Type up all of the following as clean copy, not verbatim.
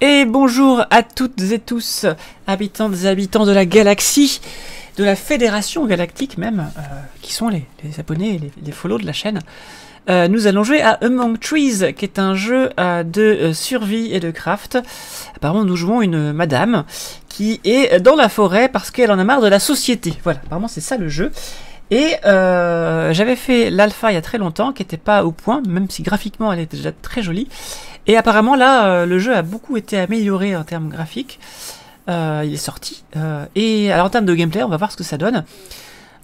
Et bonjour à toutes et tous, habitantes et habitants de la galaxie, de la Fédération Galactique même, qui sont les abonnés, les follow de la chaîne. Nous allons jouer à Among Trees, qui est un jeu de survie et de craft. Apparemment, nous jouons une madame qui est dans la forêt parce qu'elle en a marre de la société. Voilà, apparemment c'est ça le jeu. Et j'avais fait l'alpha il y a très longtemps, qui n'était pas au point, même si graphiquement elle était déjà très jolie. Et apparemment là, le jeu a beaucoup été amélioré en termes graphiques. Il est sorti. Et alors en termes de gameplay, on va voir ce que ça donne.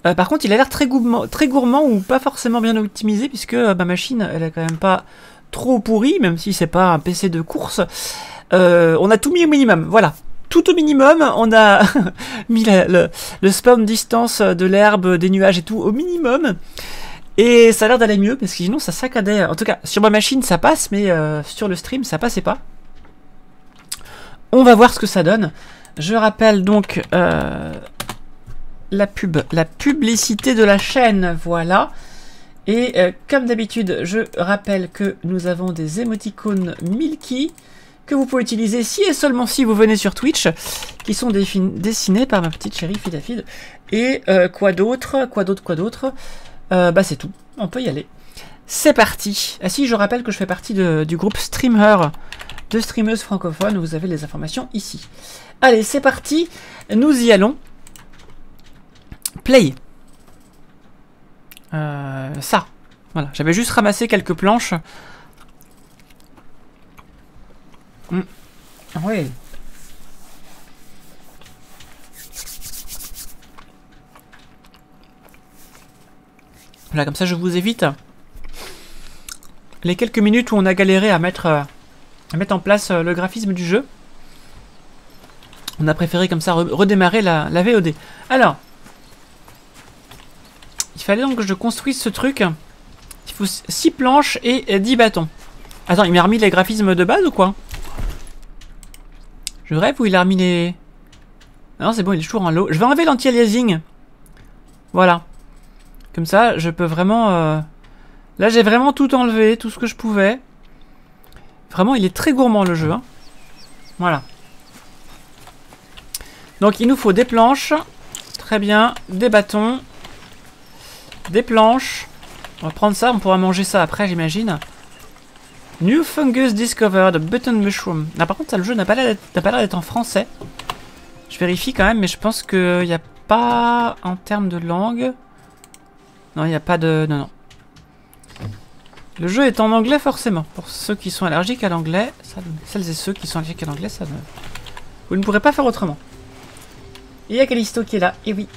Par contre, il a l'air très gourmand ou pas forcément bien optimisé, puisque ma machine, elle est quand même pas trop pourrie, même si c'est pas un PC de course. On a tout mis au minimum, voilà. Tout au minimum, on a mis le spawn distance de l'herbe, des nuages et tout au minimum. Et ça a l'air d'aller mieux, parce que sinon ça saccadait. En tout cas, sur ma machine ça passe, mais sur le stream ça passait pas. On va voir ce que ça donne. Je rappelle donc la publicité de la chaîne, voilà. Et comme d'habitude, je rappelle que nous avons des émoticônes Milky que vous pouvez utiliser si et seulement si vous venez sur Twitch, qui sont dessinés par ma petite chérie Fidafid. Et quoi d'autre, bah c'est tout, on peut y aller. C'est parti. Ah si, je rappelle que je fais partie du groupe Streamer, de streameuses francophones, vous avez les informations ici. Allez, c'est parti, nous y allons. Play. Ça, voilà, j'avais juste ramassé quelques planches. Oui. Voilà, comme ça je vous évite les quelques minutes où on a galéré à mettre en place le graphisme du jeu. On a préféré comme ça redémarrer la VOD. Alors, il fallait donc que je construise ce truc. Il faut 6 planches et 10 bâtons. Attends, il m'a remis les graphismes de base ou quoi? Je rêve ou il a remis les... Non, c'est bon, il est toujours en low. Je vais enlever l'anti-aliasing. Voilà. Comme ça, je peux vraiment... Là, j'ai vraiment tout enlevé, tout ce que je pouvais. Vraiment, il est très gourmand, le jeu. Hein. Voilà. Donc, il nous faut des planches. Très bien. Des bâtons. Des planches. On va prendre ça. On pourra manger ça après, j'imagine. New fungus discovered. Button mushroom. Ah, par contre, ça, le jeu n'a pas l'air d'être en français. Je vérifie quand même, mais je pense qu'il n'y a pas... En termes de langue... Non, il n'y a pas de... Non. Le jeu est en anglais forcément. Pour ceux qui sont allergiques à l'anglais, celles et ceux qui sont allergiques à l'anglais, ça ne... Vous ne pourrez pas faire autrement. Et il y a Callisto qui est là, et oui.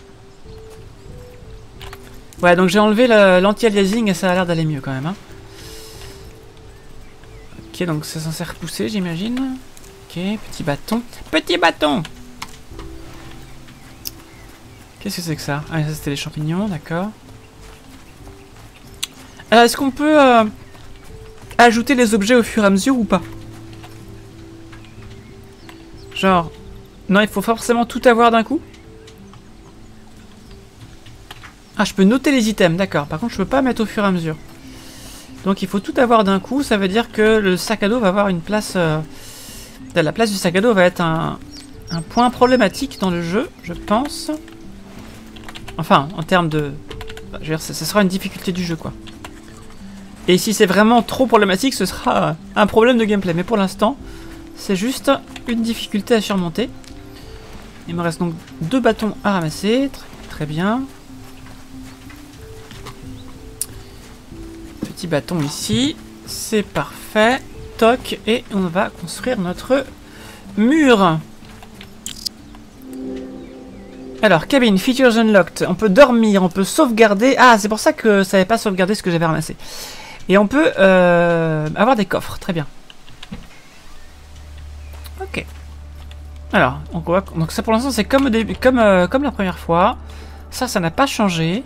Ouais, donc j'ai enlevé l'anti-aliasing et ça a l'air d'aller mieux quand même. Hein. Ok, donc c'est censé repousser, j'imagine. Ok, petit bâton. Petit bâton! Qu'est-ce que c'est que ça? Ah, ça c'était les champignons, d'accord. Est-ce qu'on peut ajouter les objets au fur et à mesure ou pas? Genre... Non, il faut forcément tout avoir d'un coup? Ah, je peux noter les items, d'accord. Par contre, je peux pas mettre au fur et à mesure. Donc il faut tout avoir d'un coup, ça veut dire que le sac à dos va avoir une place... La place du sac à dos va être un point problématique dans le jeu, je pense. Enfin, en termes de... Je veux dire, ça sera une difficulté du jeu, quoi. Et si c'est vraiment trop problématique, ce sera un problème de gameplay. Mais pour l'instant, c'est juste une difficulté à surmonter. Il me reste donc 2 bâtons à ramasser. Très bien. Petit bâton ici. C'est parfait. Toc. Et on va construire notre mur. Alors, cabine, features unlocked. On peut dormir, on peut sauvegarder. Ah, c'est pour ça que ça n'avait pas sauvegardé ce que j'avais ramassé. Et on peut avoir des coffres, très bien. Ok. Alors, donc ça pour l'instant c'est comme la première fois. Ça n'a pas changé.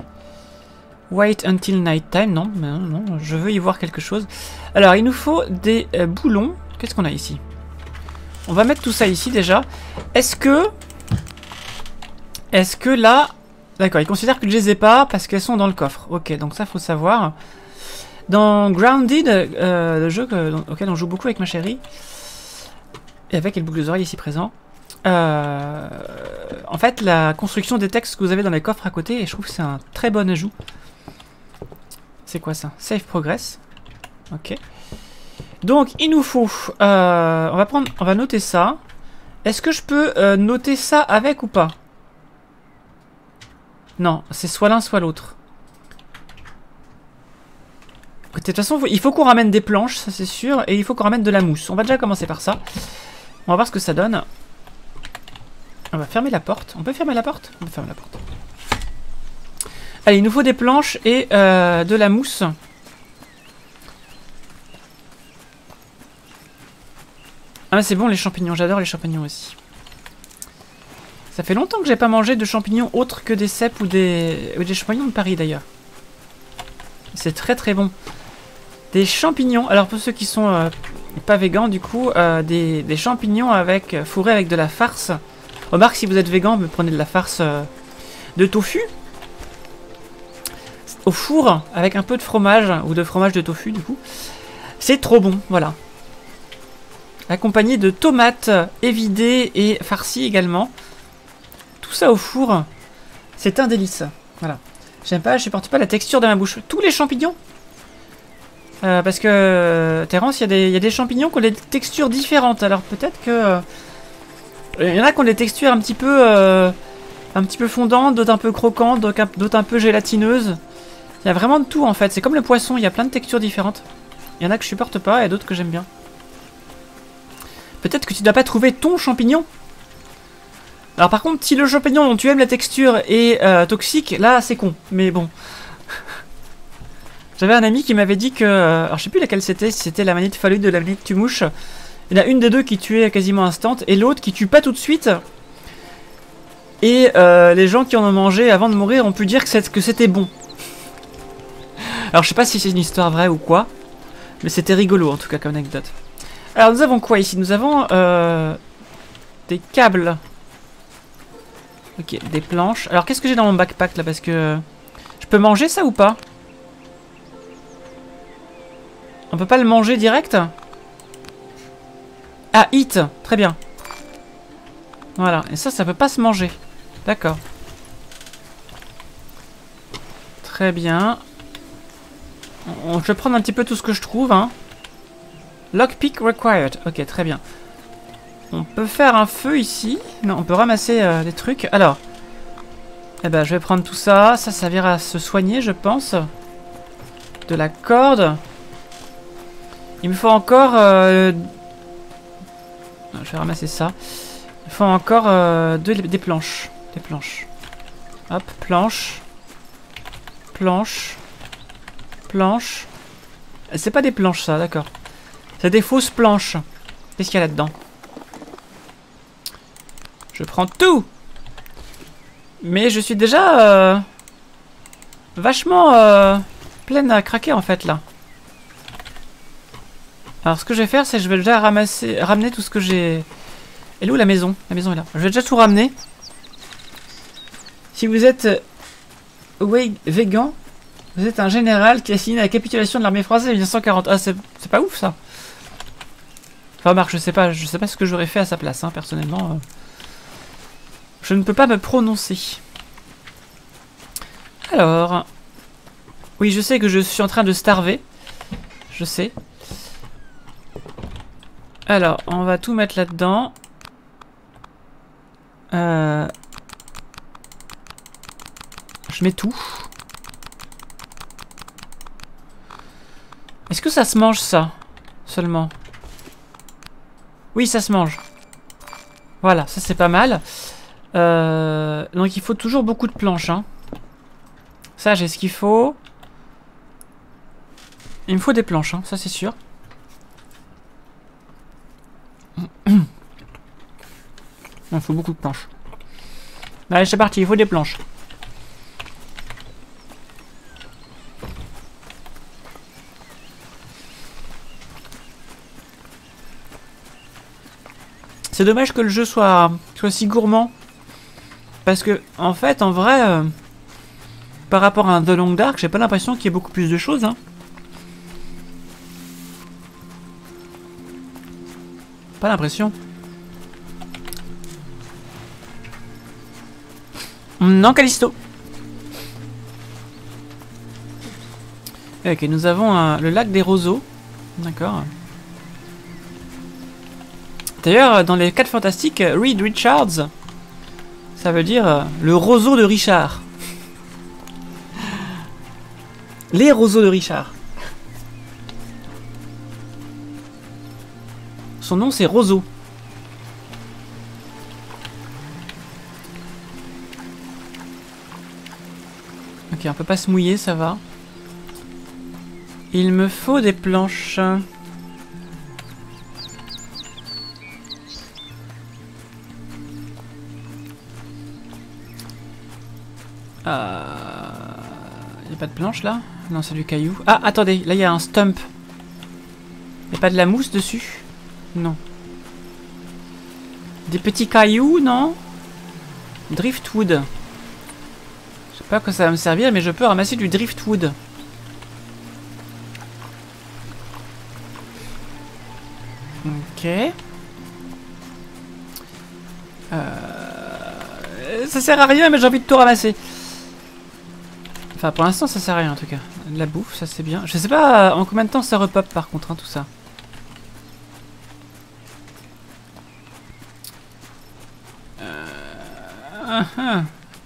Wait until night time, non, non, je veux y voir quelque chose. Alors, il nous faut des boulons. Qu'est-ce qu'on a ici? On va mettre tout ça ici déjà. Est-ce que là... D'accord, ils considèrent que je les ai pas parce qu'elles sont dans le coffre. Ok, donc ça faut savoir. Dans Grounded, le jeu auquel on joue beaucoup avec ma chérie, Et avec les boucles d'oreilles ici présents. En fait, la construction des textes que vous avez dans les coffres à côté, et je trouve que c'est un très bon ajout. C'est quoi ça? Save progress. Ok. Donc, il nous faut... on va noter ça. Est-ce que je peux noter ça avec ou pas? Non, c'est soit l'un, soit l'autre. De toute façon, il faut qu'on ramène des planches, ça c'est sûr, et il faut qu'on ramène de la mousse. On va déjà commencer par ça. On va voir ce que ça donne. On va fermer la porte. On peut fermer la porte? On peut fermer la porte. Allez, il nous faut des planches et de la mousse. Ah, c'est bon les champignons, j'adore les champignons aussi. Ça fait longtemps que j'ai pas mangé de champignons autres que des cèpes ou des champignons de Paris d'ailleurs. C'est très très bon. Des champignons, alors pour ceux qui sont pas végans du coup, des champignons fourrés avec de la farce. Remarque, si vous êtes végan, vous prenez de la farce de tofu. Au four, avec un peu de fromage, ou de fromage de tofu du coup. C'est trop bon, voilà. Accompagné de tomates évidées et farcies également. Tout ça au four, c'est un délice. Voilà. J'aime pas, je supporte pas la texture de ma bouche. Tous les champignons. Parce que, Terence, il y a des champignons qui ont des textures différentes. Alors peut-être que... il y en a qui ont des textures un petit peu fondantes, d'autres un peu croquantes, d'autres un peu gélatineuses. Il y a vraiment de tout en fait. C'est comme le poisson, il y a plein de textures différentes. Il y en a que je supporte pas et d'autres que j'aime bien. Peut-être que tu dois pas trouver ton champignon. Alors par contre, si le champignon dont tu aimes la texture est toxique, là c'est con. Mais bon. J'avais un ami qui m'avait dit que... alors je sais plus laquelle c'était, si c'était la manite phalloïde de la manite tumouche. Il y en a une des deux qui tuait quasiment instant et l'autre qui tue pas tout de suite. Et les gens qui en ont mangé avant de mourir ont pu dire que c'était bon. Alors je sais pas si c'est une histoire vraie ou quoi. Mais c'était rigolo en tout cas comme anecdote. Alors nous avons quoi ici? Nous avons des câbles. Ok, des planches. Alors qu'est-ce que j'ai dans mon backpack là? Parce que... je peux manger ça ou pas? On peut pas le manger direct? Ah, eat. Très bien. Voilà. Et ça peut pas se manger. D'accord. Très bien. Je vais prendre un petit peu tout ce que je trouve. Hein. Lockpick required. Ok, très bien. On peut faire un feu ici. Non, on peut ramasser des trucs. Alors. Eh ben, je vais prendre tout ça. Ça servira à se soigner, je pense. De la corde. Il me faut encore... je vais ramasser ça. Il faut encore des planches. Des planches. Hop, planche. Planche. Planche. C'est pas des planches ça, d'accord. C'est des fausses planches. Qu'est-ce qu'il y a là-dedans? Je prends tout. Mais je suis déjà vachement pleine à craquer en fait là. Alors ce que je vais faire, c'est que je vais déjà ramener tout ce que j'ai... Elle est où la maison? La maison est là. Je vais déjà tout ramener. Si vous êtes végan, vous êtes un général qui a signé la capitulation de l'armée française en 1940. Ah, c'est pas ouf ça. Enfin, Marc, je sais pas ce que j'aurais fait à sa place, hein, personnellement. Je ne peux pas me prononcer. Alors... oui, je sais que je suis en train de starver. Je sais. Alors, on va tout mettre là-dedans. Je mets tout. Est-ce que ça se mange ça? Seulement. Oui, ça se mange. Voilà, ça c'est pas mal. Donc il faut toujours beaucoup de planches. Hein. Ça, j'ai ce qu'il faut. Il me faut des planches, hein, ça c'est sûr. Il faut beaucoup de planches. Allez, c'est parti, il faut des planches. C'est dommage que le jeu soit si gourmand. Parce que, en fait, en vrai, par rapport à un The Long Dark, j'ai pas l'impression qu'il y ait beaucoup plus de choses. Hein. Pas l'impression. Non, Callisto. Ok, nous avons le lac des roseaux. D'accord. D'ailleurs, dans les 4 fantastiques, Reed Richards, ça veut dire le roseau de Richard. Les roseaux de Richard. Son nom, c'est Roseau. Ok, on peut pas se mouiller, ça va. Il me faut des planches. Il n'y a pas de planche là? Non, c'est du caillou. Ah, attendez, là il y a un stump. Il n'y a pas de la mousse dessus? Non. Des petits cailloux, non? Driftwood. Je sais pas à quoi ça va me servir, mais je peux ramasser du driftwood. Ok. Ça sert à rien, mais j'ai envie de tout ramasser. Enfin, pour l'instant, ça sert à rien en tout cas. De la bouffe, ça c'est bien. Je sais pas en combien de temps ça repop par contre, hein, tout ça.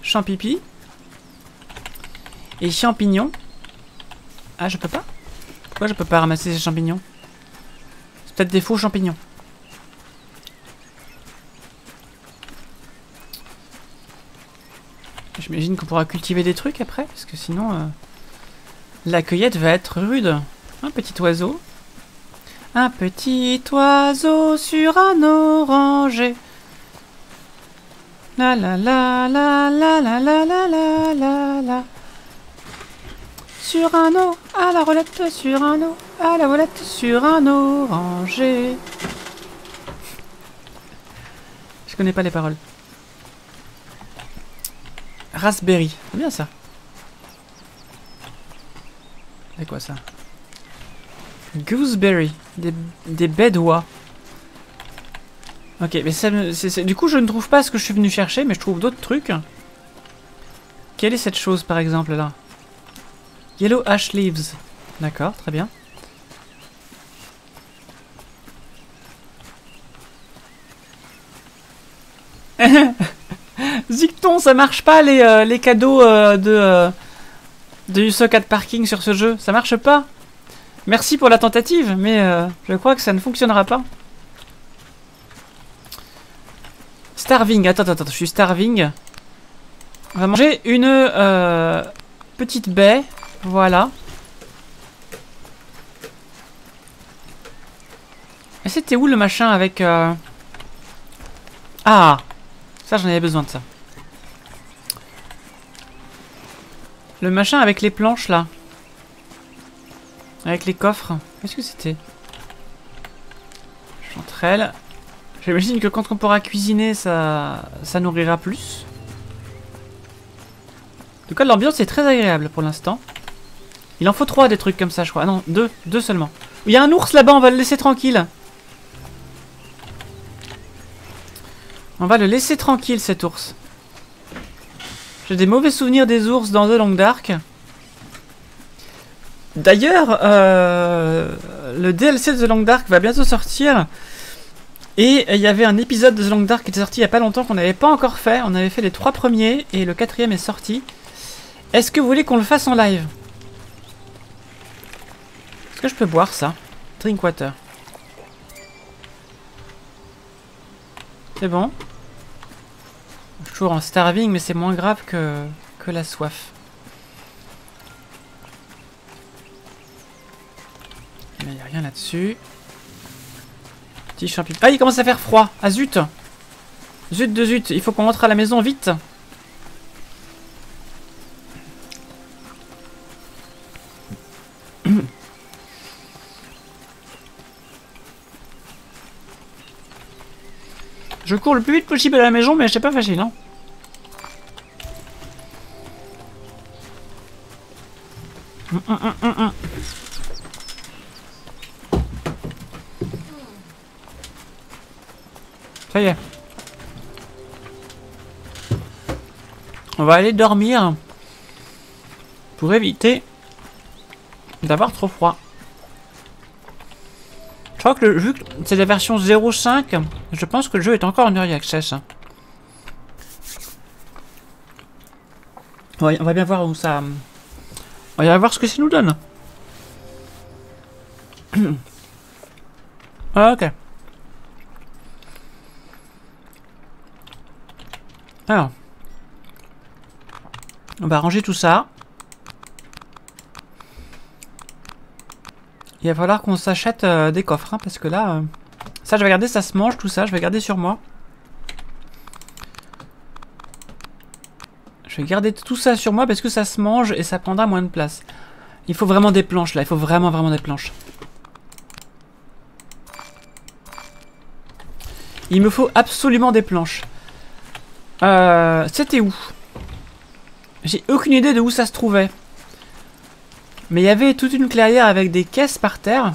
Champipi. Et champignons. Ah, je peux pas? Pourquoi je peux pas ramasser ces champignons? C'est peut-être des faux champignons. J'imagine qu'on pourra cultiver des trucs après, parce que sinon, la cueillette va être rude. Un petit oiseau. Un petit oiseau sur un oranger. La la la la la la la la la la la. Sur un eau, à la roulette, sur un eau, à la roulette, sur un oranger. Je connais pas les paroles. Raspberry, c'est bien ça. C'est quoi ça? Gooseberry, des bédois. Ok, mais ça du coup je ne trouve pas ce que je suis venu chercher, mais je trouve d'autres trucs. Quelle est cette chose par exemple là? Yellow ash leaves. D'accord, très bien. Zicton, ça marche pas les cadeaux de Usocat Parking sur ce jeu. Ça marche pas. Merci pour la tentative, mais je crois que ça ne fonctionnera pas. Starving, attends, je suis starving. On va manger une petite baie. Voilà. Et c'était où le machin avec... Ah! Ça, j'en avais besoin de ça. Le machin avec les planches, là. Avec les coffres. Qu'est-ce que c'était? Chanterelle. J'imagine que quand on pourra cuisiner, ça nourrira plus. En tout cas, l'ambiance est très agréable pour l'instant. Il en faut 3 des trucs comme ça, je crois. Ah non, 2 seulement. Il y a un ours là-bas, on va le laisser tranquille. On va le laisser tranquille, cet ours. J'ai des mauvais souvenirs des ours dans The Long Dark. D'ailleurs, le DLC de The Long Dark va bientôt sortir. Et il y avait un épisode de The Long Dark qui était sorti il n'y a pas longtemps qu'on n'avait pas encore fait. On avait fait les 3 premiers et le 4e est sorti. Est-ce que vous voulez qu'on le fasse en live? Est-ce que je peux boire ça? Drink water. C'est bon. Je suis toujours en starving, mais c'est moins grave que la soif. Il n'y a rien là-dessus. Petit champignon. Ah, il commence à faire froid. Ah, zut. Zut de zut. Il faut qu'on rentre à la maison vite. Je cours le plus vite possible à la maison, mais c'est pas facile, hein. Ça y est. On va aller dormir pour éviter d'avoir trop froid. Je crois que vu que c'est la version 0.5, je pense que le jeu est encore en early access. On va bien voir où ça... On va bien voir ce que ça nous donne. Ok. Alors. On va ranger tout ça. Il va falloir qu'on s'achète des coffres, hein, parce que là... ça, je vais garder, ça se mange, tout ça, je vais garder sur moi. Je vais garder tout ça sur moi parce que ça se mange et ça prendra moins de place. Il faut vraiment des planches, là. Il faut vraiment des planches. Il me faut absolument des planches. C'était où? J'ai aucune idée de où ça se trouvait. Mais il y avait toute une clairière avec des caisses par terre.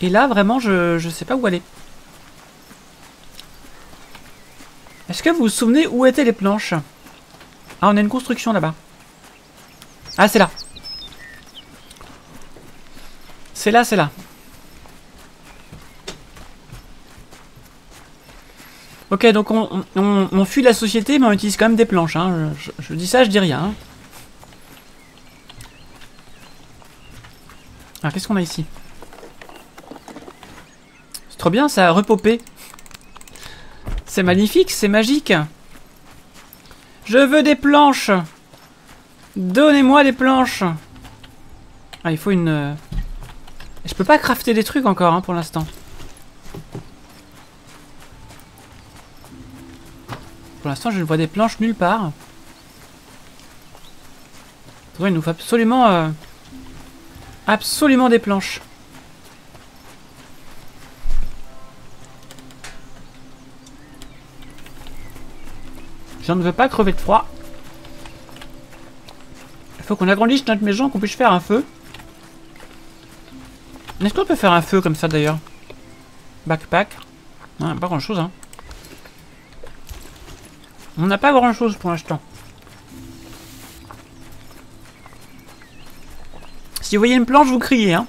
Et là, vraiment, je sais pas où aller. Est-ce que vous vous souvenez où étaient les planches? Ah, on a une construction là-bas. Ah, c'est là. C'est là, c'est là. Ok, donc on fuit la société, mais on utilise quand même des planches. Hein. Je dis ça, je dis rien. Hein. Alors, qu'est-ce qu'on a ici? C'est trop bien, ça a repopé. C'est magnifique, c'est magique. Je veux des planches. Donnez-moi des planches. Ah, il faut une... Je peux pas crafter des trucs encore, hein, pour l'instant. Pour l'instant, je ne vois des planches nulle part. Il nous faut absolument... absolument des planches. Je ne veux pas crever de froid. Il faut qu'on agrandisse notre maison, qu'on puisse faire un feu. Est-ce qu'on peut faire un feu comme ça d'ailleurs? Backpack. Non, pas grand chose, hein. On n'a pas grand chose pour l'instant. Si vous voyez une planche, vous criez, hein.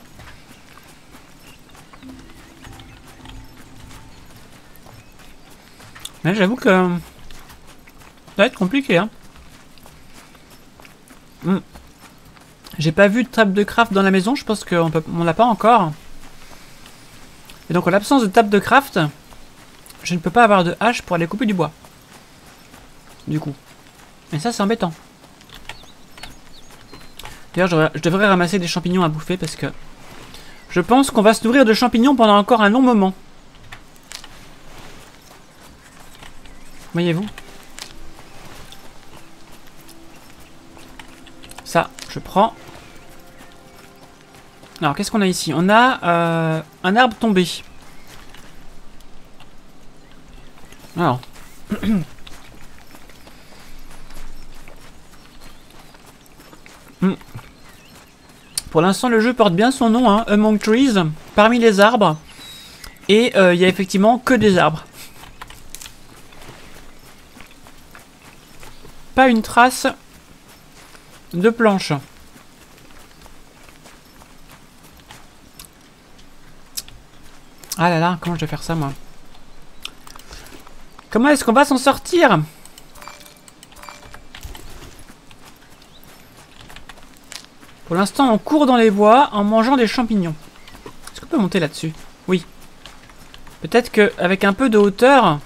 Mais j'avoue que... ça va être compliqué, hein. J'ai pas vu de table de craft dans la maison, je pense qu'on l'a pas encore. Et donc en l'absence de table de craft, je ne peux pas avoir de hache pour aller couper du bois. Du coup. Et ça c'est embêtant. D'ailleurs je devrais ramasser des champignons à bouffer parce que je pense qu'on va se nourrir de champignons pendant encore un long moment. Voyez-vous? Ça, je prends. Alors, qu'est-ce qu'on a ici? On a un arbre tombé. Alors. Pour l'instant, le jeu porte bien son nom, hein, Among Trees, parmi les arbres. Et il y a effectivement que des arbres. Pas une trace de planche. Ah là là, comment je vais faire ça, moi? Comment est-ce qu'on va s'en sortir? Pour l'instant, on court dans les bois en mangeant des champignons. Est-ce qu'on peut monter là-dessus? Oui. Peut-être qu'avec un peu de hauteur,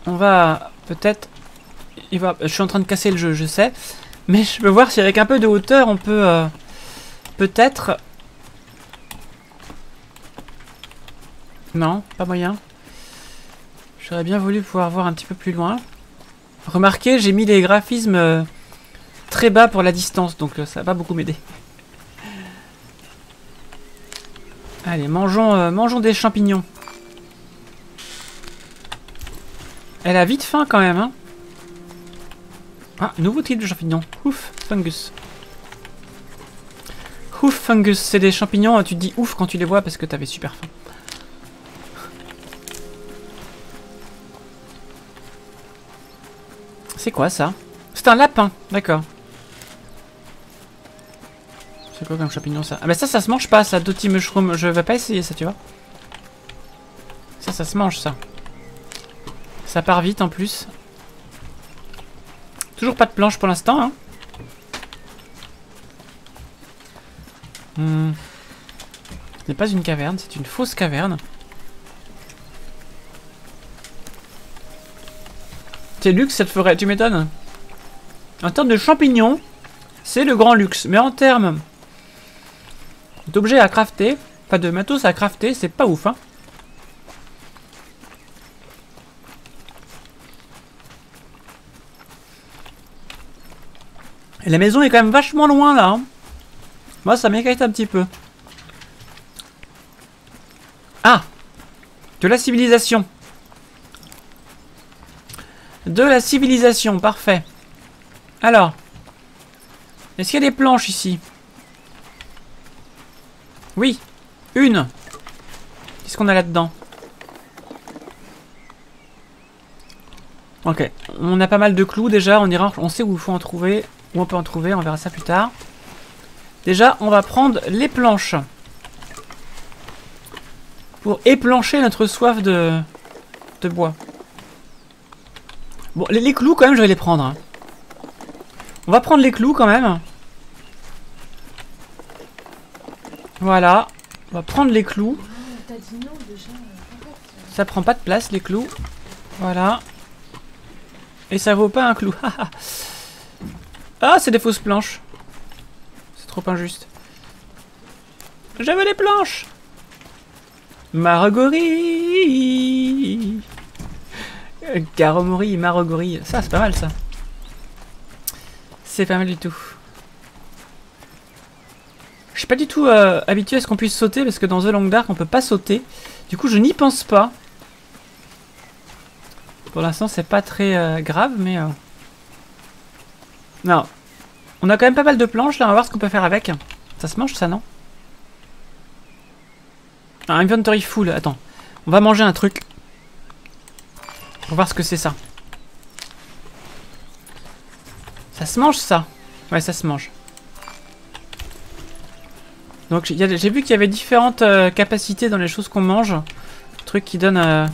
on va peut-être... Je suis en train de casser le jeu, je sais. Mais je peux voir si avec un peu de hauteur, on peut... peut-être... Non, pas moyen. J'aurais bien voulu pouvoir voir un petit peu plus loin. Remarquez, j'ai mis des graphismes très bas pour la distance, donc ça va pas beaucoup m'aider. Allez, mangeons des champignons. Elle a vite faim quand même, hein. Ah, nouveau type de champignon. Ouf, fungus. Ouf, fungus. C'est des champignons, tu te dis ouf quand tu les vois parce que t'avais super faim. C'est quoi ça? C'est un lapin, d'accord. C'est quoi comme champignon ça? Ah bah ça se mange pas, ça, Dotty Mushroom. Je vais pas essayer ça, tu vois. Ça se mange ça. Ça part vite en plus. Toujours pas de planche pour l'instant, hein. Ce n'est pas une caverne, c'est une fausse caverne. C'est luxe, ça te ferait, tu m'étonnes. En termes de champignons, c'est le grand luxe. Mais en termes d'objets à crafter, pas de matos à crafter, c'est pas ouf, hein. Et la maison est quand même vachement loin là, hein. Moi ça m'inquiète un petit peu. Ah! De la civilisation. De la civilisation, parfait. Alors. Est-ce qu'il y a des planches ici? Oui. Une. Qu'est-ce qu'on a là-dedans? Ok. On a pas mal de clous déjà. On ira, on sait où il faut en trouver. Où on peut en trouver. On verra ça plus tard. Déjà, on va prendre les planches. Pour éplancher notre soif de bois. Bon, les clous quand même, je vais les prendre. Hein. On va prendre les clous quand même. Voilà. On va prendre les clous. Ça prend pas de place, les clous. Voilà. Et ça vaut pas un clou. Ah, c'est des fausses planches. C'est trop injuste. Je veux les planches. Marogori. Garomori, Marogori. Ça, c'est pas mal, ça. C'est pas mal du tout. Je suis pas du tout habitué à ce qu'on puisse sauter, parce que dans The Long Dark, on peut pas sauter. Du coup, je n'y pense pas. Pour l'instant, c'est pas très grave, mais... Non. On a quand même pas mal de planches, là. On va voir ce qu'on peut faire avec. Ça se mange, ça, non? Ah, inventory full. Attends. On va manger un truc. Pour voir ce que c'est, ça. Ça se mange, ça? Ouais, ça se mange. Donc, j'ai vu qu'il y avait différentes capacités dans les choses qu'on mange. Truc qui donne...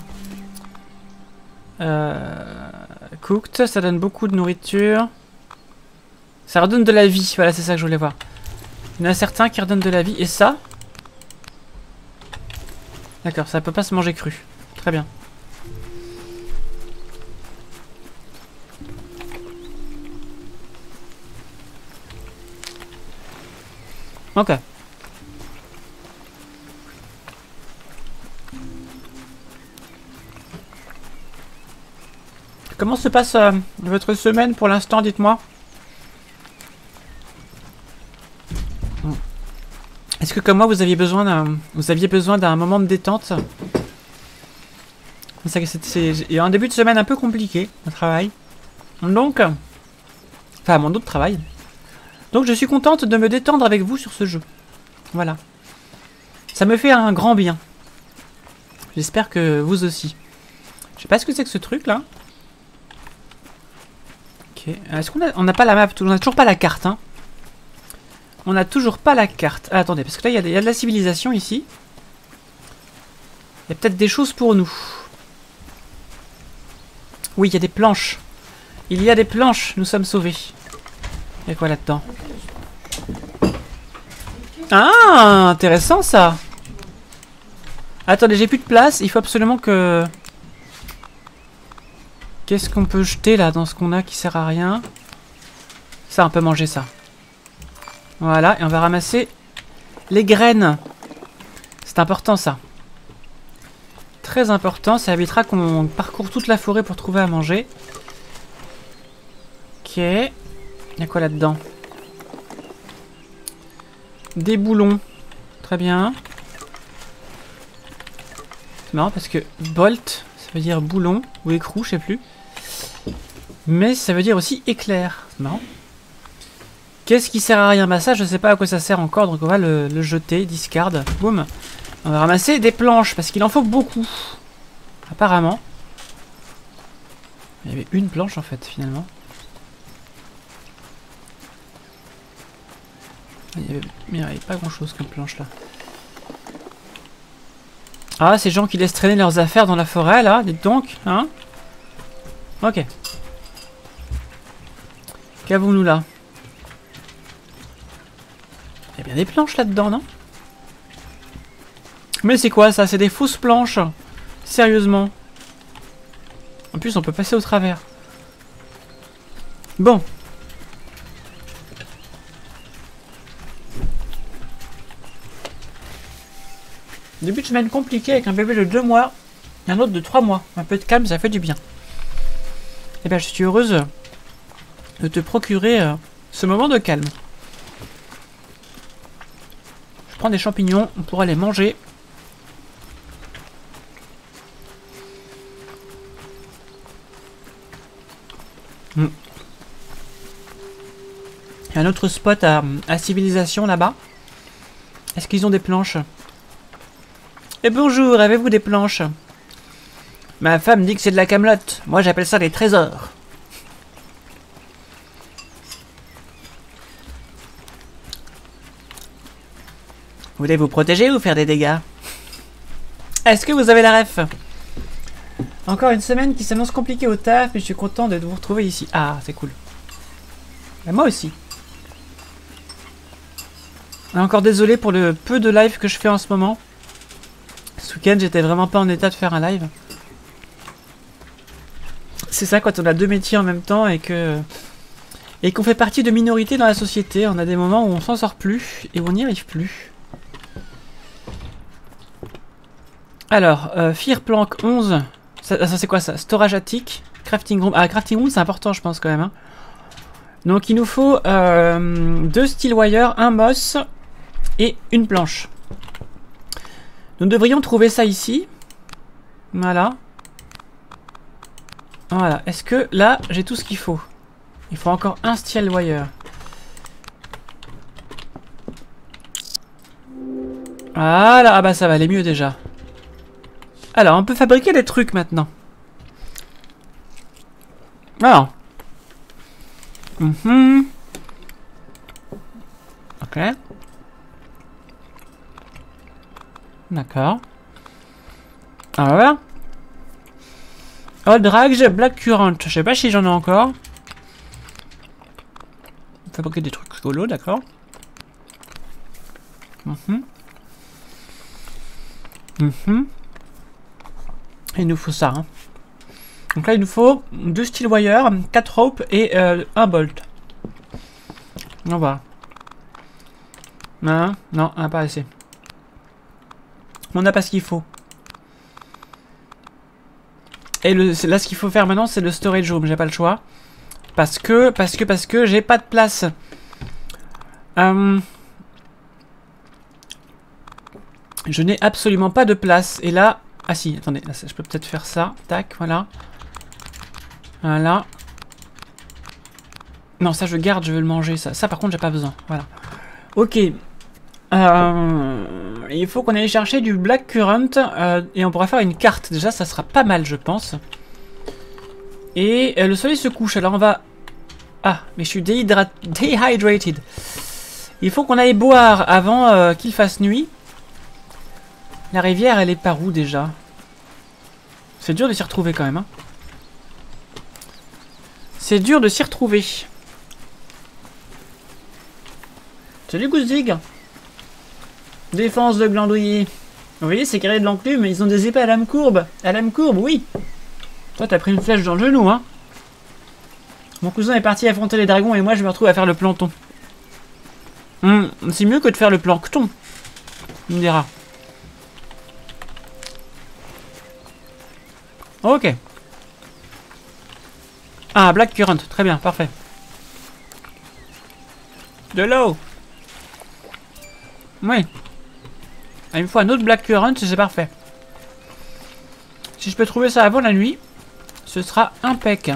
cooked, ça donne beaucoup de nourriture. Ça redonne de la vie. Voilà, c'est ça que je voulais voir. Il y en a certains qui redonnent de la vie. Et ça? D'accord, ça peut pas se manger cru. Très bien. Ok. Comment se passe votre semaine pour l'instant, dites-moi? Est-ce que comme moi vous aviez besoin d'un moment de détente? Il y a un début de semaine un peu compliqué au travail. Donc, enfin mon autre travail. Donc je suis contente de me détendre avec vous sur ce jeu. Voilà. Ça me fait un grand bien. J'espère que vous aussi. Je sais pas ce que c'est que ce truc là. Ok. Est-ce qu'on n'a pas la map? On n'a toujours pas la carte, hein. On n'a toujours pas la carte. Ah, attendez, parce que là, il y a de la civilisation ici. Il y a peut-être des choses pour nous. Oui, il y a des planches. Il y a des planches. Nous sommes sauvés. Il y a quoi là-dedans? Ah, intéressant ça. Attendez, j'ai plus de place. Il faut absolument que... Qu'est-ce qu'on peut jeter là dans ce qu'on a qui sert à rien? Ça, on peut manger ça. Voilà, et on va ramasser les graines. C'est important ça. Très important, ça évitera qu'on parcourt toute la forêt pour trouver à manger. Ok. Il y a quoi là-dedans? Des boulons. Très bien. C'est marrant parce que bolt, ça veut dire boulon ou écrou, je sais plus. Mais ça veut dire aussi éclair. C'est marrant. Qu'est-ce qui sert à rien? Bah ça, je sais pas à quoi ça sert encore, donc on va le jeter, discard. Boum. On va ramasser des planches, parce qu'il en faut beaucoup. Apparemment. Il y avait une planche en fait, finalement. Il n'y avait pas grand chose comme planche là. Ah, ces gens qui laissent traîner leurs affaires dans la forêt là, dites donc, hein? Ok. Qu'avons-nous là? Il y a bien des planches là-dedans, non? Mais c'est quoi ça? C'est des fausses planches. Sérieusement. En plus, on peut passer au travers. Bon. Début de semaine compliqué avec un bébé de 2 mois et un autre de 3 mois. Un peu de calme, ça fait du bien. Eh bien, je suis heureuse de te procurer ce moment de calme. Je prends des champignons, on pourra les manger. Il y a un autre spot à civilisation là-bas. Est-ce qu'ils ont des planches? Et bonjour, avez-vous des planches? Ma femme dit que c'est de la camelote. Moi j'appelle ça des trésors. Vous voulez vous protéger ou faire des dégâts? Est-ce que vous avez la ref? Encore une semaine qui s'annonce compliquée au taf, mais je suis content de vous retrouver ici. Ah, c'est cool. Et moi aussi. Encore désolé pour le peu de live que je fais en ce moment. Ce week-end, j'étais vraiment pas en état de faire un live. C'est ça quand on a 2 métiers en même temps et qu'on fait partie de minorités dans la société. On a des moments où on s'en sort plus et où on n'y arrive plus. Alors, Fireplank 11. Ça c'est quoi ça? Storage attic, crafting room. Ah, crafting room c'est important je pense quand même. Hein. Donc il nous faut 2 steel wire, un moss et une planche. Nous devrions trouver ça ici. Voilà. Voilà. Est-ce que là j'ai tout ce qu'il faut? Il faut encore un steel wire. Voilà. Ah bah ça va aller mieux déjà. Alors, on peut fabriquer des trucs maintenant. Alors. Ok. D'accord. Alors voilà. Old Rags, Black Currant. Je sais pas si j'en ai encore. Fabriquer des trucs rigolos, d'accord. Il nous faut ça. Hein. Donc là, il nous faut 2 steel wire, 4 ropes et 1 bolt. On va. Non, non, on n'a pas assez. On n'a pas ce qu'il faut. Et là, ce qu'il faut faire maintenant, c'est le storage room. J'ai pas le choix. Parce que j'ai pas de place. Je n'ai absolument pas de place. Et là... Ah si, attendez, là, je peux peut-être faire ça. Tac, voilà. Voilà. Non, ça je garde, je veux le manger. Ça par contre, j'ai pas besoin. Voilà. Ok. Il faut qu'on aille chercher du Black Currant. Et on pourra faire une carte. Déjà, ça sera pas mal, je pense. Et le soleil se couche. Alors on va... Ah, mais je suis dehydrated. Il faut qu'on aille boire avant qu'il fasse nuit. La rivière, elle est par où déjà? C'est dur de s'y retrouver quand même. Hein. C'est dur de s'y retrouver. Salut Gouzdig. Défense de glandouiller. Vous voyez, ces carrés de l'enclume, ils ont des épées à lame courbe. À lame courbe, oui. Toi, t'as pris une flèche dans le genou, hein. Mon cousin est parti affronter les dragons et moi, je me retrouve à faire le plancton. C'est mieux que de faire le plancton. Il me dira. Ok. Ah, Black Currant, très bien, parfait. De l'eau. Oui. Ah, il me faut un autre Black Currant, c'est parfait. Si je peux trouver ça avant la nuit, ce sera impec.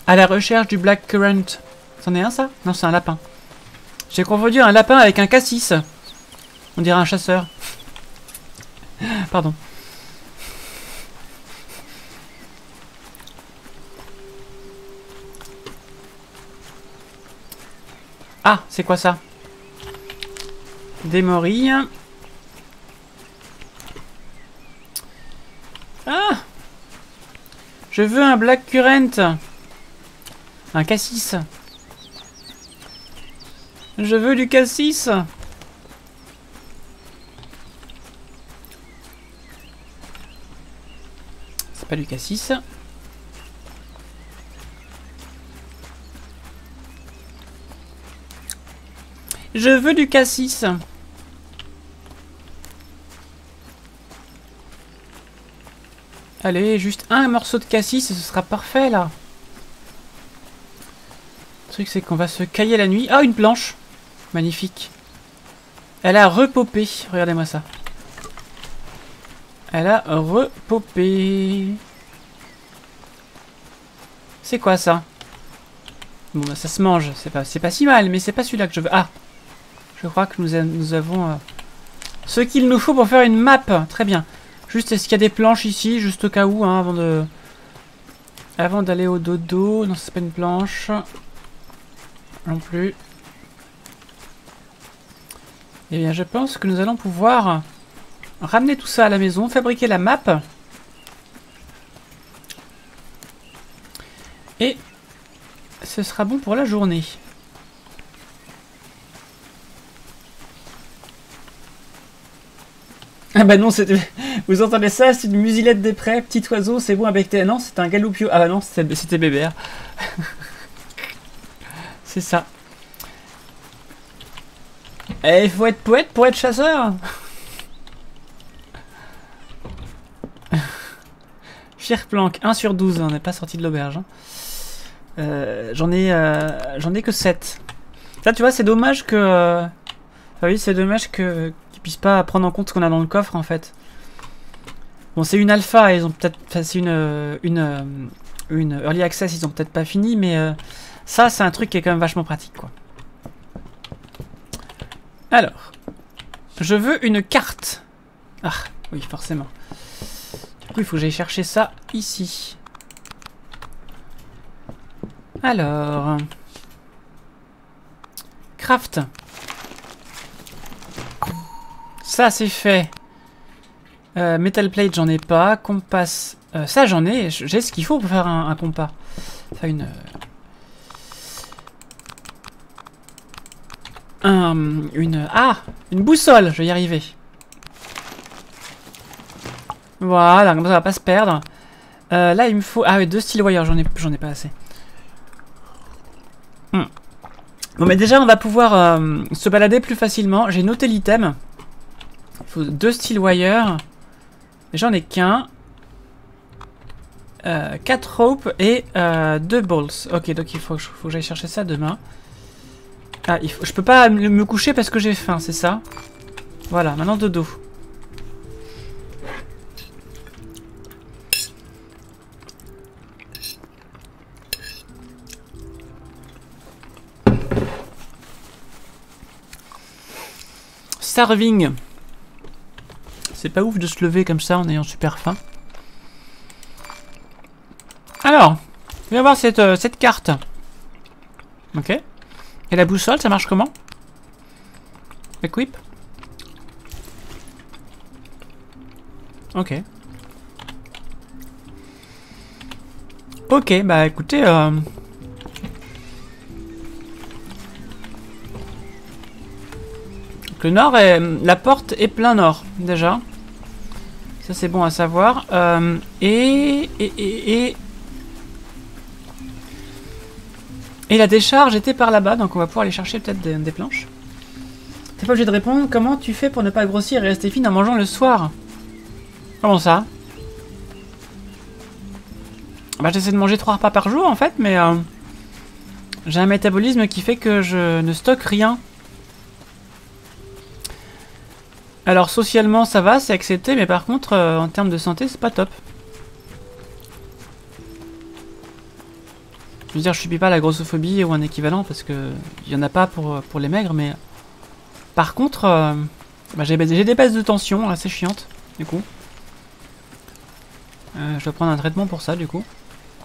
À la recherche du Black Currant. C'en est un, ça? Non, c'est un lapin. J'ai confondu un lapin avec un cassis. On dirait un chasseur. Pardon. Ah, c'est quoi ça? Des morilles. Ah! Je veux un black currant. Un cassis. Je veux du cassis. C'est pas du cassis. Je veux du cassis. Allez, juste un morceau de cassis et ce sera parfait là. Le truc c'est qu'on va se cailler la nuit. Ah, une planche. Magnifique. Elle a repopé. Regardez-moi ça. Elle a repopé. C'est quoi ça? Bon bah ça se mange. C'est pas si mal, mais c'est pas celui-là que je veux. Ah, je crois que nous avons ce qu'il nous faut pour faire une map. Très bien. Juste, est-ce qu'il y a des planches ici, juste au cas où, hein, avant d'aller au dodo. Non, c'est pas une planche. Non plus. Eh bien, je pense que nous allons pouvoir ramener tout ça à la maison, fabriquer la map. Et ce sera bon pour la journée. Ah bah non, vous entendez ça, c'est une musilette des prés, petit oiseau, c'est bon avec tes... Non, c'est un galoupio. Ah bah non, c'était Bébert. C'est ça. Et il faut être poète pour être chasseur. Firplank, 1 sur 12, on n'est pas sorti de l'auberge. Hein. J'en ai que 7. Ça, tu vois, c'est dommage que... Enfin, oui, c'est dommage que... puisse pas prendre en compte ce qu'on a dans le coffre en fait. Bon, c'est une alpha, ils ont peut-être, enfin, c'est une early access, ils ont peut-être pas fini, mais ça c'est un truc qui est quand même vachement pratique quoi. Alors, je veux une carte. Ah oui, forcément. Du coup, il faut que j'aille chercher ça ici. Alors, craft. Ça c'est fait. Metal plate j'en ai pas. Compass. Ça j'en ai. J'ai ce qu'il faut pour faire un compas. Enfin une boussole. Je vais y arriver. Voilà, comme ça on va pas se perdre. Là il me faut. Ah oui, 2 steel wire. J'en ai pas assez. Bon mais déjà on va pouvoir se balader plus facilement. J'ai noté l'item. Il faut 2 steel wire. J'en ai qu'un. 4 ropes et 2 balls. Ok, donc il faut que j'aille chercher ça demain. Ah, je peux pas me coucher parce que j'ai faim, c'est ça? Voilà, maintenant dodo. Starving. C'est pas ouf de se lever comme ça en ayant super faim. Alors, je vais voir cette carte. Ok. Et la boussole, ça marche comment? Equip. Ok. Ok, bah écoutez... le nord est... La porte est plein nord, déjà. Ça c'est bon à savoir. Et la décharge était par là-bas, donc on va pouvoir aller chercher peut-être des planches. T'es pas obligé de répondre. Comment tu fais pour ne pas grossir et rester fine en mangeant le soir? Comment ça? Bah j'essaie de manger 3 repas par jour en fait, mais j'ai un métabolisme qui fait que je ne stocke rien. Alors socialement ça va, c'est accepté, mais par contre en termes de santé c'est pas top. Je veux dire, je subis pas la grossophobie ou un équivalent parce que il y en a pas pour les maigres, mais par contre, bah, j'ai des baisses de tension assez chiantes du coup. Je dois prendre un traitement pour ça du coup,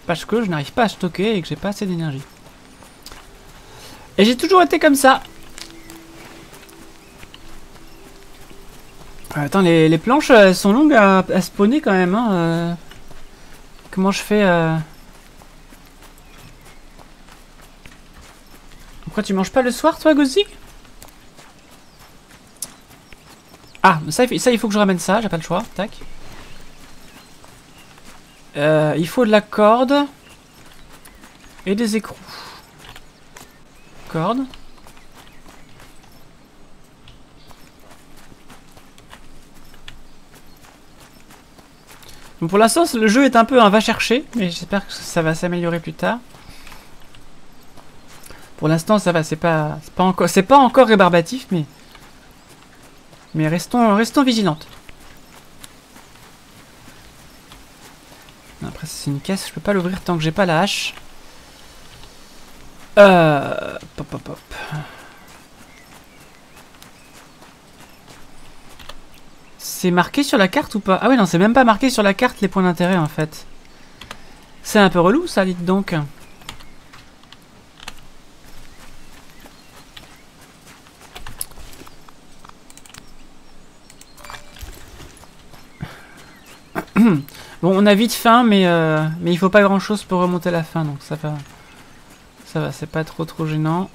parce que je n'arrive pas à stocker et que j'ai pas assez d'énergie. Et j'ai toujours été comme ça. Attends, les planches, elles sont longues à spawner quand même. Hein. Comment je fais Pourquoi tu manges pas le soir, toi, Gozig? Ah, ça, il faut que je ramène ça, j'ai pas le choix. Tac. Il faut de la corde. Et des écrous. Corde. Bon, pour l'instant, le jeu est un peu un va chercher, mais j'espère que ça va s'améliorer plus tard. Pour l'instant, ça va, c'est pas encore rébarbatif, mais restons vigilantes. Après, c'est une caisse, je peux pas l'ouvrir tant que j'ai pas la hache. Pop, pop, pop. C'est marqué sur la carte ou pas? Ah oui, non, c'est même pas marqué sur la carte les points d'intérêt en fait. C'est un peu relou ça, dites donc. Bon, on a vite faim, mais il faut pas grand chose pour remonter la faim, donc ça va. Ça va, c'est pas trop gênant.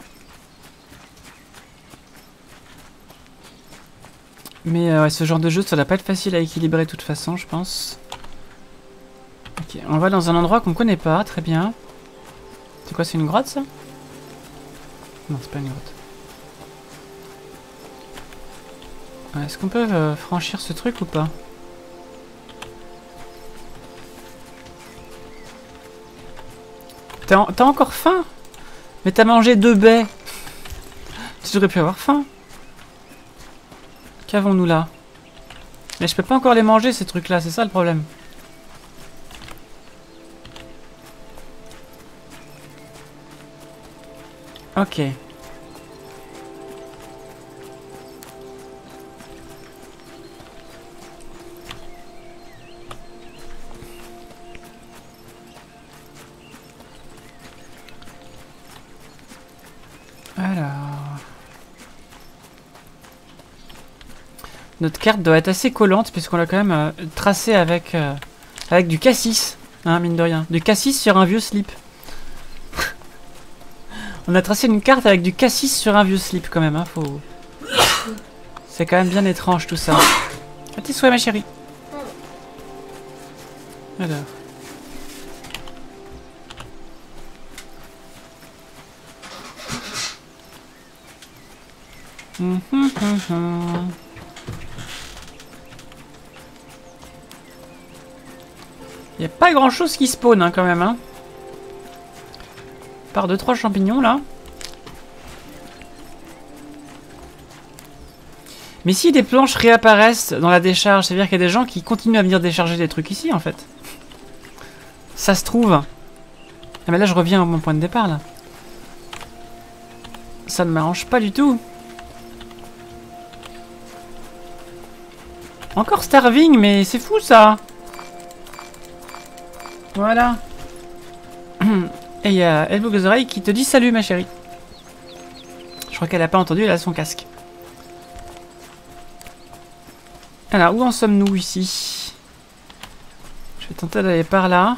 Mais ouais, ce genre de jeu, ça va pas être facile à équilibrer de toute façon, je pense. Ok, on va dans un endroit qu'on connaît pas, très bien. C'est quoi, c'est une grotte ça? Non, c'est pas une grotte. Est-ce qu'on peut franchir ce truc ou pas? T'as encore faim? Mais t'as mangé 2 baies. Tu aurais pu avoir faim. Qu'avons-nous là? Mais je peux pas encore les manger ces trucs là, c'est ça le problème. Ok. Alors... Notre carte doit être assez collante puisqu'on l'a quand même tracée avec du cassis, hein, mine de rien. Du cassis sur un vieux slip. On a tracé une carte avec du cassis sur un vieux slip quand même, hein, faut... C'est quand même bien étrange tout ça. À tes souhaits ma chérie. Alors... Il n'y a pas grand chose qui spawn hein, quand même. Hein. Par 2-3 champignons là. Mais si des planches réapparaissent dans la décharge, ça veut dire qu'il y a des gens qui continuent à venir décharger des trucs ici en fait. Ça se trouve. Ah mais là je reviens à mon point de départ là. Ça ne m'arrange pas du tout. Encore Starving, mais c'est fou ça. Voilà. Et il y a Elbow aux oreilles qui te dit salut ma chérie. Je crois qu'elle a pas entendu, elle a son casque. Alors, où en sommes-nous ici? Je vais tenter d'aller par là.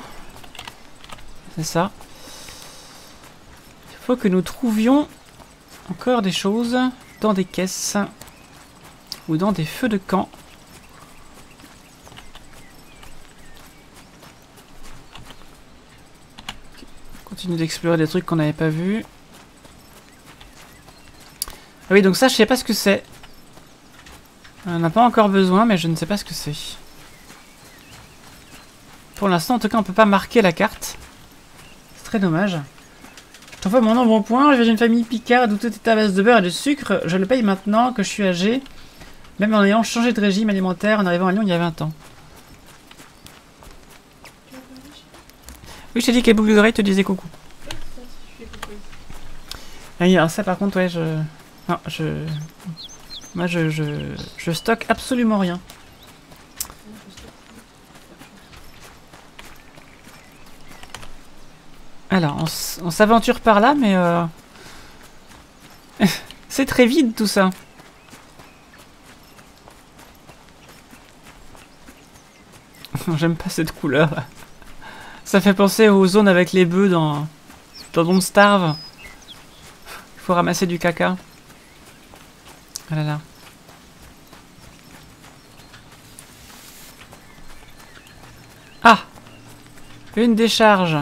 C'est ça. Il faut que nous trouvions encore des choses dans des caisses ou dans des feux de camp. Continue d'explorer des trucs qu'on n'avait pas vus. Ah oui, donc ça, je sais pas ce que c'est. On n'a pas encore besoin, mais je ne sais pas ce que c'est. Pour l'instant, en tout cas, on peut pas marquer la carte. C'est très dommage. J'envoie mon embonpoint, je viens d'une famille picarde où tout est à base de beurre et de sucre. Je le paye maintenant que je suis âgé, même en ayant changé de régime alimentaire en arrivant à Lyon il y a 20 ans. Oui, je t'ai dit que les boucles d'oreilles te disaient coucou. Ah, alors ça par contre, ouais, non, moi je stocke absolument rien. Alors, on s'aventure par là, mais C'est très vide tout ça. J'aime pas cette couleur. Ça fait penser aux zones avec les bœufs dans Don't Starve. Il faut ramasser du caca. Ah là là. Ah! Une décharge.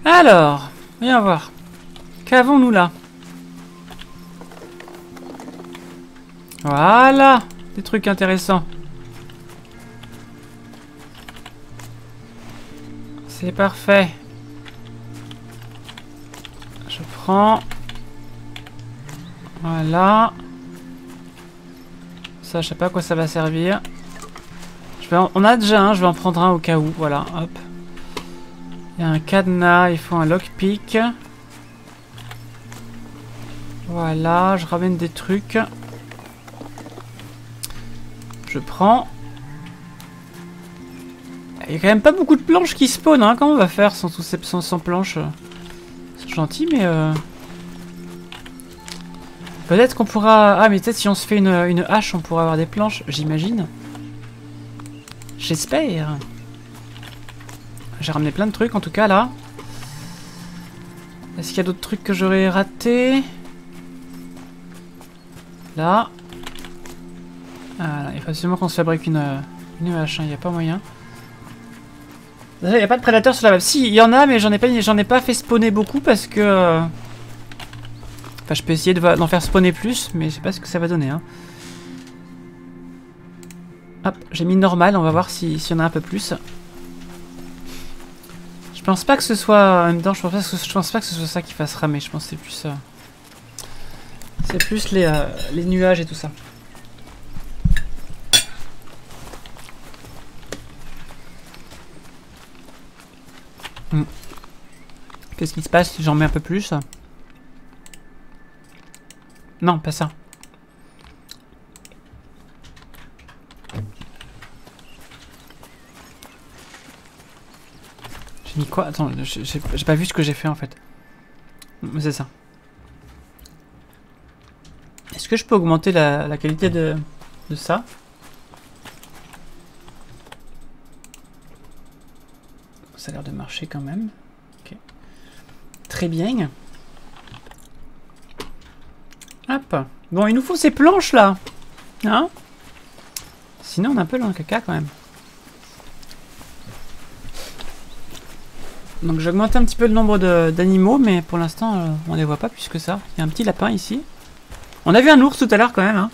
Alors, viens voir. Qu'avons-nous là? Voilà, des trucs intéressants. C'est parfait. Je prends. Voilà. Ça, je sais pas à quoi ça va servir. On a déjà un, je vais en prendre un au cas où. Voilà, hop. Il y a un cadenas, il faut un lockpick. Voilà, je ramène des trucs. Je prends. Il y a quand même pas beaucoup de planches qui spawnent, hein. Comment on va faire sans, sans planches? C'est gentil, mais... Peut-être qu'on pourra... Ah, mais peut-être si on se fait une hache, on pourra avoir des planches, j'imagine. J'espère. J'ai ramené plein de trucs, en tout cas, là. Est-ce qu'il y a d'autres trucs que j'aurais ratés? Là. Voilà, il faut absolument qu'on se fabrique une hache, il n'y a pas moyen. Il n'y a pas de prédateurs sur la map. Si, il y en a, mais j'en ai pas fait spawner beaucoup parce que... Enfin, je peux essayer d'en faire spawner plus, mais je sais pas ce que ça va donner. Hein. Hop, j'ai mis normal, on va voir s'il y en a un peu plus. Je pense pas que ce soit... En même temps, je pense pas que ce soit ça qui fasse ramer. Je pense que c'est plus... C'est plus les nuages et tout ça. Qu'est-ce qui se passe si j'en mets un peu plus? Non, pas ça. J'ai mis quoi? Attends, j'ai pas vu ce que j'ai fait en fait. C'est ça. Est-ce que je peux augmenter la qualité de ça? Ça a l'air de marcher quand même. Ok. Très bien. Hop. Bon, il nous faut ces planches là. Hein? Sinon, on est un peu dans le caca quand même. Donc, j'augmente un petit peu le nombre d'animaux, mais pour l'instant, on les voit pas plus que ça. Il y a un petit lapin ici. On a vu un ours tout à l'heure quand même. Hein.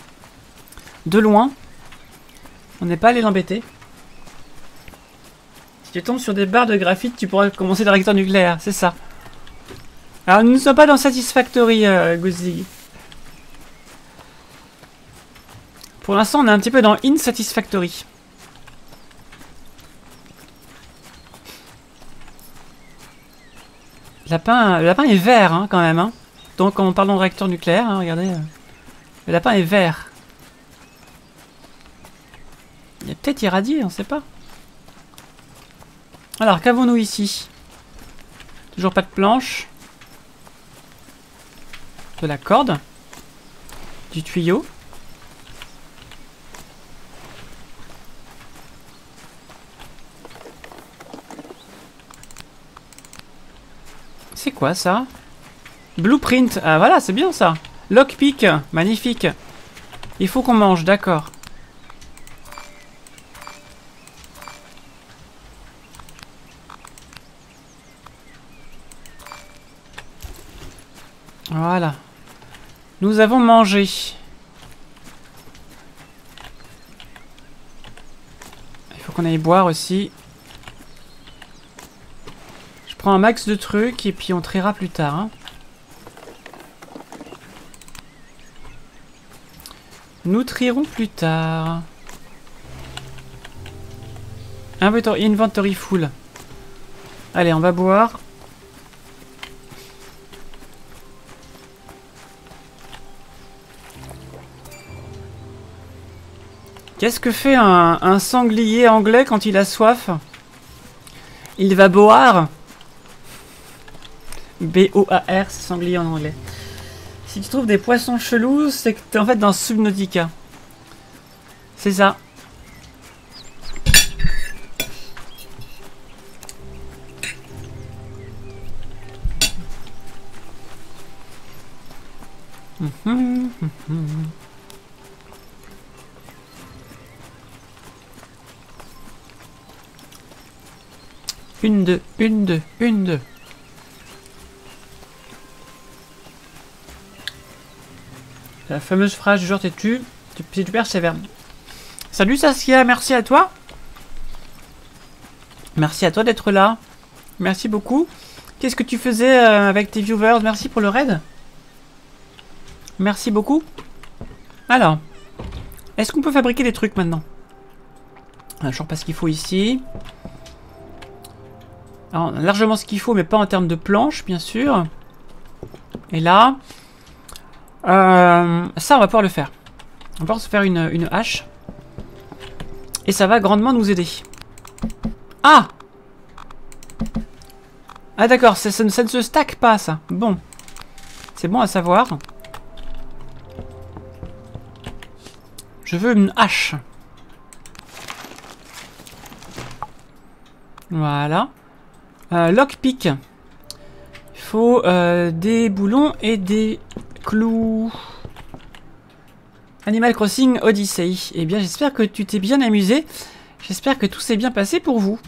De loin. On n'est pas allé l'embêter. Si tu tombes sur des barres de graphite, tu pourras commencer le réacteur nucléaire. C'est ça. Alors, nous ne sommes pas dans Satisfactory, Guzzi. Pour l'instant, on est un petit peu dans Insatisfactory. Le lapin est vert, hein, quand même. Hein. Donc, quand on parle de réacteur nucléaire, hein, regardez. Le lapin est vert. Il est peut-être irradié, on ne sait pas. Alors, qu'avons-nous ici? Toujours pas de planche. De la corde. Du tuyau. C'est quoi ça? Blueprint. Ah voilà, c'est bien ça. Lockpick. Magnifique. Il faut qu'on mange, d'accord. Voilà. Nous avons mangé. Il faut qu'on aille boire aussi. Je prends un max de trucs et puis on triera plus tard. Hein. Nous trierons plus tard. Inventory full. Allez, on va boire. Qu'est-ce que fait un sanglier anglais quand il a soif? Il va boire. B-O-A-R, c'est sanglier en anglais. Si tu trouves des poissons chelous, c'est que t'es en fait dans Subnautica. C'est ça. Une, deux, une, deux, une, deux. La fameuse phrase du genre têtu, si tu persévères. Salut Saskia, merci à toi. Merci à toi d'être là. Merci beaucoup. Qu'est-ce que tu faisais avec tes viewers? Merci pour le raid. Merci beaucoup. Alors, est-ce qu'on peut fabriquer des trucs maintenant? Je sors pas ce qu'il faut ici. Alors, largement ce qu'il faut, mais pas en termes de planches, bien sûr. Et là, ça, on va pouvoir le faire. On va pouvoir se faire une hache. Et ça va grandement nous aider. Ah! Ah d'accord, ça ne se stack pas, ça. Bon. C'est bon à savoir. Je veux une hache. Voilà. Lockpick. Il faut des boulons et des clous. Animal Crossing Odyssey. Eh bien, j'espère que tu t'es bien amusé. J'espère que tout s'est bien passé pour vous.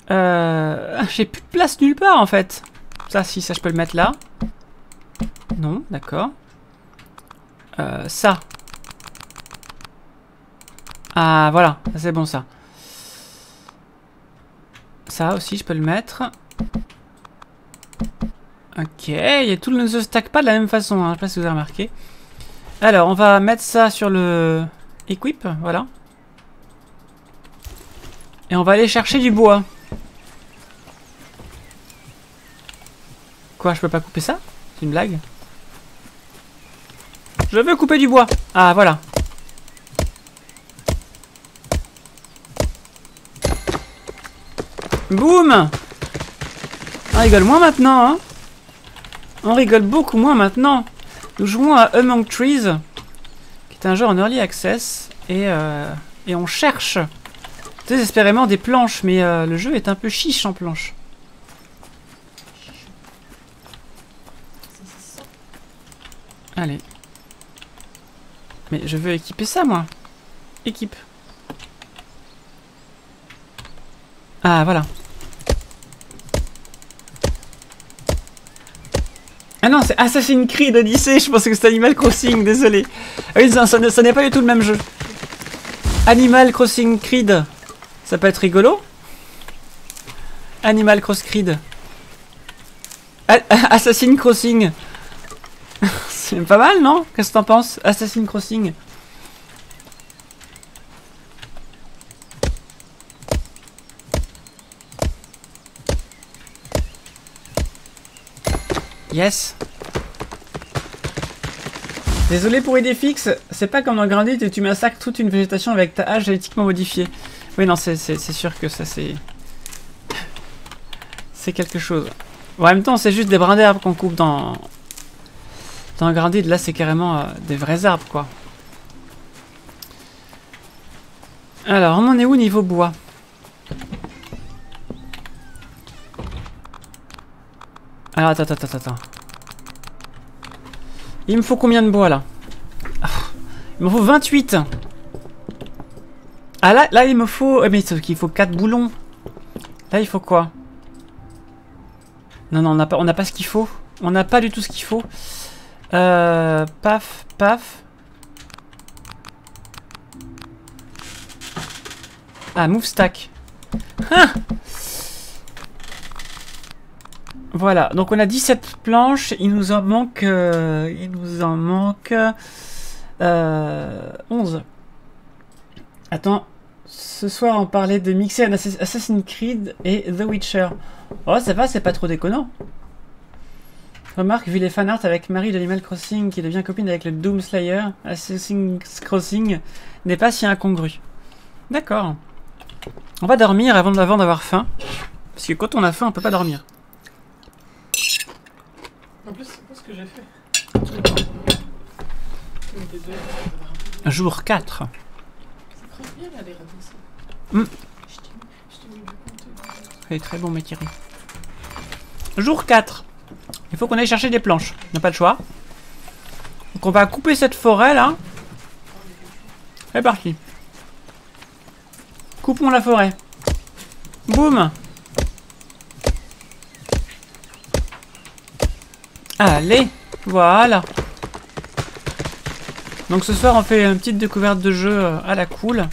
J'ai plus de place nulle part, en fait. Ça, si, ça, je peux le mettre là. Non, d'accord. Ça. Ah, voilà. C'est bon, ça. Ça aussi, je peux le mettre. Ok, et tout ne se stack pas de la même façon, hein. Je sais pas si vous avez remarqué. Alors, on va mettre ça sur le equip, voilà. Et on va aller chercher du bois. Quoi, je peux pas couper ça? C'est une blague? Je veux couper du bois. Ah, voilà. Boum! On rigole moins maintenant, hein? On rigole beaucoup moins maintenant. Nous jouons à Among Trees, qui est un jeu en early access, et on cherche désespérément des planches, mais le jeu est un peu chiche en planches. Allez. Mais je veux équiper ça, moi. Équipe. Ah, voilà. Ah non, c'est Assassin's Creed Odyssey, je pensais que c'était Animal Crossing, désolé. Ah oui, ça n'est pas du tout le même jeu. Animal Crossing Creed, ça peut être rigolo. Animal Cross Creed. Assassin's Crossing. C'est pas mal, non? Qu'est-ce que t'en penses? Assassin's Crossing. Yes. Désolé pour Idéfix, c'est pas comme dans Grounded et tu massacres toute une végétation avec ta hache génétiquement modifiée. Oui, non, c'est sûr que ça c'est... C'est quelque chose. En même temps, c'est juste des brins d'herbe qu'on coupe dans Grounded. Là, c'est carrément des vrais arbres, quoi. Alors, on en est où niveau bois? Alors, attends. Il me faut combien de bois, là? Il me faut 28. Ah, là, il me faut... Mais il faut 4 boulons. Là, il faut quoi? Non, on n'a pas ce qu'il faut. On n'a pas du tout ce qu'il faut. Paf. Ah, move stack. Ah! Voilà, donc on a 17 planches, il nous en manque 11. Attends, ce soir on parlait de mixer Assassin's Creed et The Witcher. Oh, ça va, c'est pas trop déconnant. Remarque, vu les fanarts avec Marie de Animal Crossing qui devient copine avec le Doom Slayer, Assassin's Crossing n'est pas si incongru. D'accord. On va dormir avant d'avoir faim. Parce que quand on a faim, on peut pas dormir. En plus, c'est pas ce que j'ai fait. Jour 4. Ça crache bien là, les radis. Mm. Je t'ai mis du compte. C'est très bon, Thierry. Jour 4. Il faut qu'on aille chercher des planches. On n'a pas le choix. Donc on va couper cette forêt là. C'est parti. Coupons la forêt. Boum. Allez, voilà. Donc ce soir on fait une petite découverte de jeu à la cool.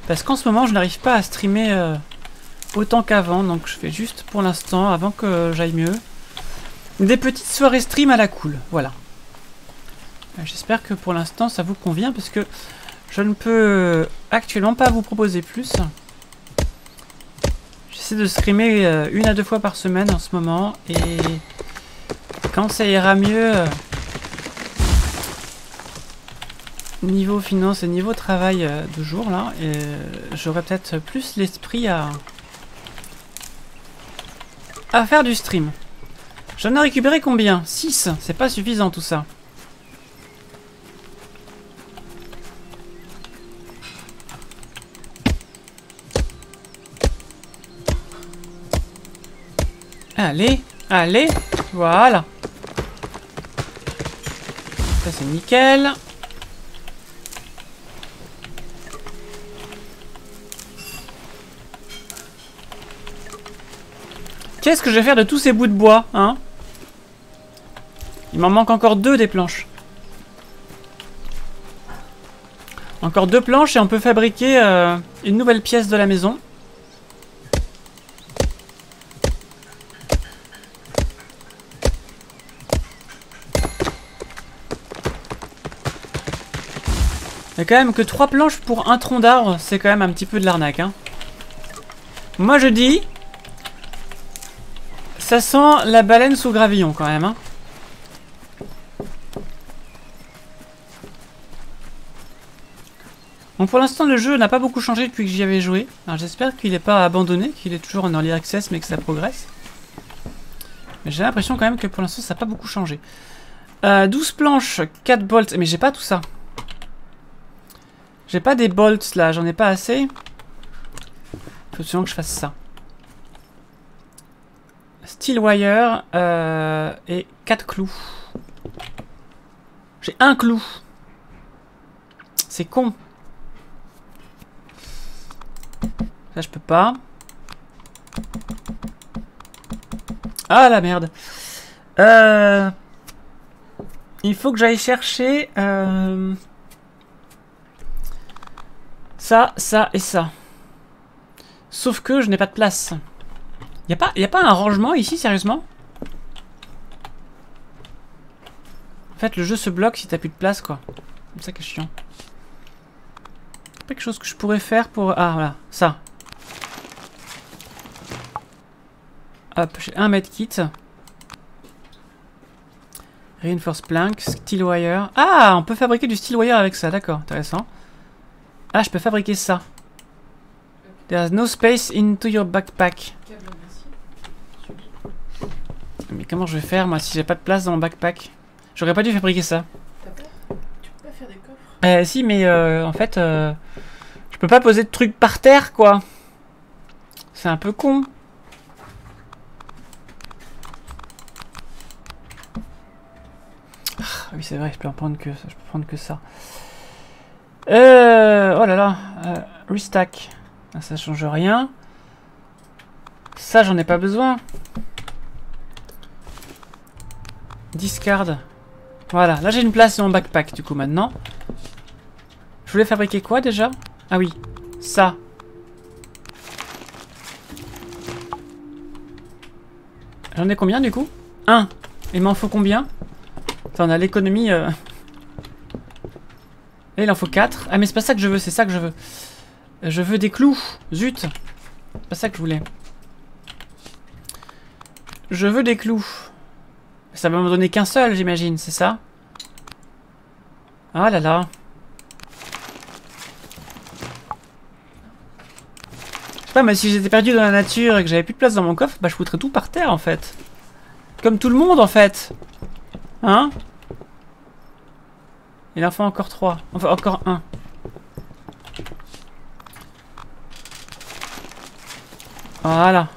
Parce qu'en ce moment je n'arrive pas à streamer autant qu'avant. Donc je fais juste pour l'instant, avant que j'aille mieux, des petites soirées stream à la cool. Voilà. J'espère que pour l'instant ça vous convient parce que je ne peux actuellement pas vous proposer plus. J'essaie de streamer 1 à 2 fois par semaine en ce moment et quand ça ira mieux niveau finance et niveau travail de jour là, j'aurai peut-être plus l'esprit à faire du stream. J'en ai récupéré combien? 6, c'est pas suffisant tout ça. Allez, allez, voilà. Ça c'est nickel. Qu'est-ce que je vais faire de tous ces bouts de bois, hein? Il m'en manque encore 2 des planches. Encore 2 planches et on peut fabriquer une nouvelle pièce de la maison. Il y a quand même que 3 planches pour un tronc d'arbre, c'est quand même un petit peu de l'arnaque, hein. Moi je dis... Ça sent la baleine sous gravillon quand même, hein. Bon, pour l'instant le jeu n'a pas beaucoup changé depuis que j'y avais joué. Alors j'espère qu'il n'est pas abandonné, qu'il est toujours en early access mais que ça progresse. Mais j'ai l'impression quand même que pour l'instant ça n'a pas beaucoup changé. 12 planches, 4 bolts, mais j'ai pas tout ça. J'ai pas des bolts là, j'en ai pas assez. Faut absolument que je fasse ça. Steel wire et 4 clous. J'ai un clou. C'est con. Ça je peux pas. Ah la merde. Il faut que j'aille chercher ça, ça et ça. Sauf que je n'ai pas de place. Y a pas un rangement ici, sérieusement? En fait, le jeu se bloque si t'as plus de place, quoi. C'est ça qui est chiant. Quelque chose que je pourrais faire pour... Ah, voilà, ça. Hop, j'ai un medkit. Reinforce plank, steel wire. Ah, on peut fabriquer du steel wire avec ça, d'accord, intéressant. Ah, je peux fabriquer ça. There's no space into your backpack. Mais comment je vais faire, moi, si j'ai pas de place dans mon backpack? J'aurais pas dû fabriquer ça. Tu peux pas faire des coffres? Si, mais en fait, je peux pas poser de trucs par terre, quoi. C'est un peu con. Ah, oui, c'est vrai, je peux en prendre que ça. Je peux prendre que ça. Oh là là. Restack. Ah, ça change rien. Ça, j'en ai pas besoin. Discard. Voilà, là j'ai une place dans mon backpack du coup maintenant. Je voulais fabriquer quoi déjà? Ah oui, ça. J'en ai combien du coup? 1. Il m'en faut combien? Attends, on a l'économie. Et il en faut 4. Ah mais c'est pas ça que je veux, c'est ça que je veux. Je veux des clous. Zut. C'est pas ça que je voulais. Je veux des clous. Ça va me donner qu'un seul, j'imagine, c'est ça? Ah là là. Je sais pas, mais si j'étais perdu dans la nature et que j'avais plus de place dans mon coffre, bah je foutrais tout par terre en fait. Comme tout le monde en fait. Hein? Il en faut encore 3. Enfin encore 1. Voilà.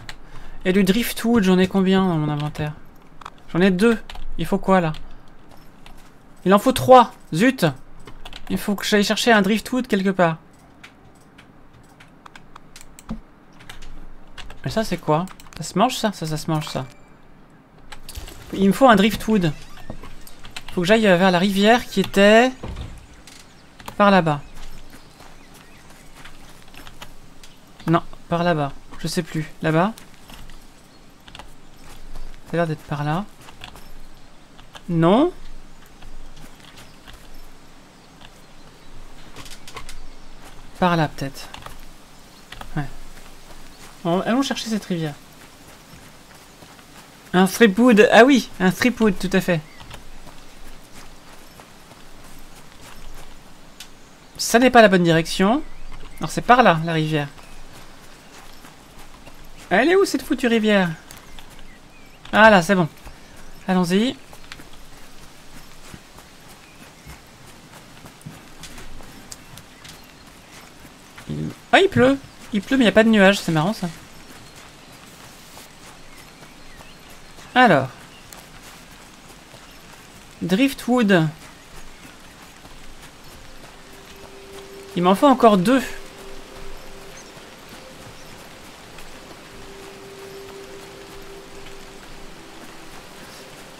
Et du driftwood, j'en ai combien dans mon inventaire? J'en ai 2. Il faut quoi là? Il en faut 3. Zut! Il faut que j'aille chercher un driftwood quelque part. Mais ça c'est quoi? Ça se mange ça? Ça se mange ça. Il me faut un driftwood. Faut que j'aille vers la rivière qui était par là-bas. Non, par là-bas. Je sais plus. Là-bas? Ça a l'air d'être par là. Non? Par là peut-être. Ouais. Bon, allons chercher cette rivière. Un stripwood. Ah oui, un stripwood, tout à fait. Ça n'est pas la bonne direction. Alors c'est par là, la rivière. Elle est où cette foutue rivière? Ah là, c'est bon. Allons-y. Ah, il pleut. Il pleut, mais il n'y a pas de nuages. C'est marrant, ça. Alors. Driftwood. Il m'en faut encore 2.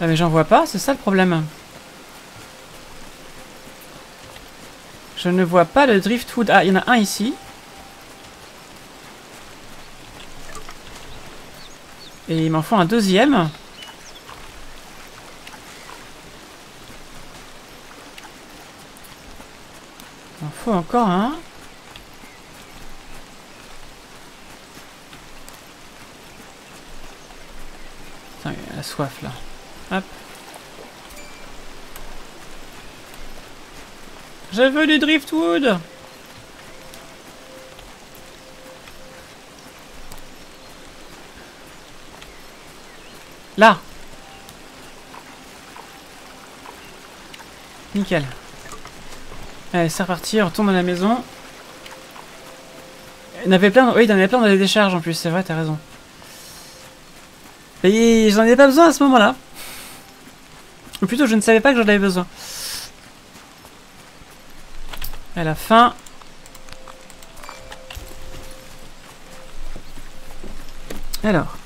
Ah mais j'en vois pas, c'est ça le problème. Je ne vois pas le driftwood. Ah, il y en a un ici. Et il m'en faut un deuxième. Il m'en faut encore un. Putain, il a la soif là. Hop. Je veux du driftwood. Là. Nickel. Allez, c'est reparti, on retourne à la maison. Il y en avait plein, oui, il y en avait plein dans les décharges en plus, c'est vrai, t'as raison. Et j'en avais pas besoin à ce moment-là. Ou plutôt, je ne savais pas que j'en avais besoin. À la fin. Alors.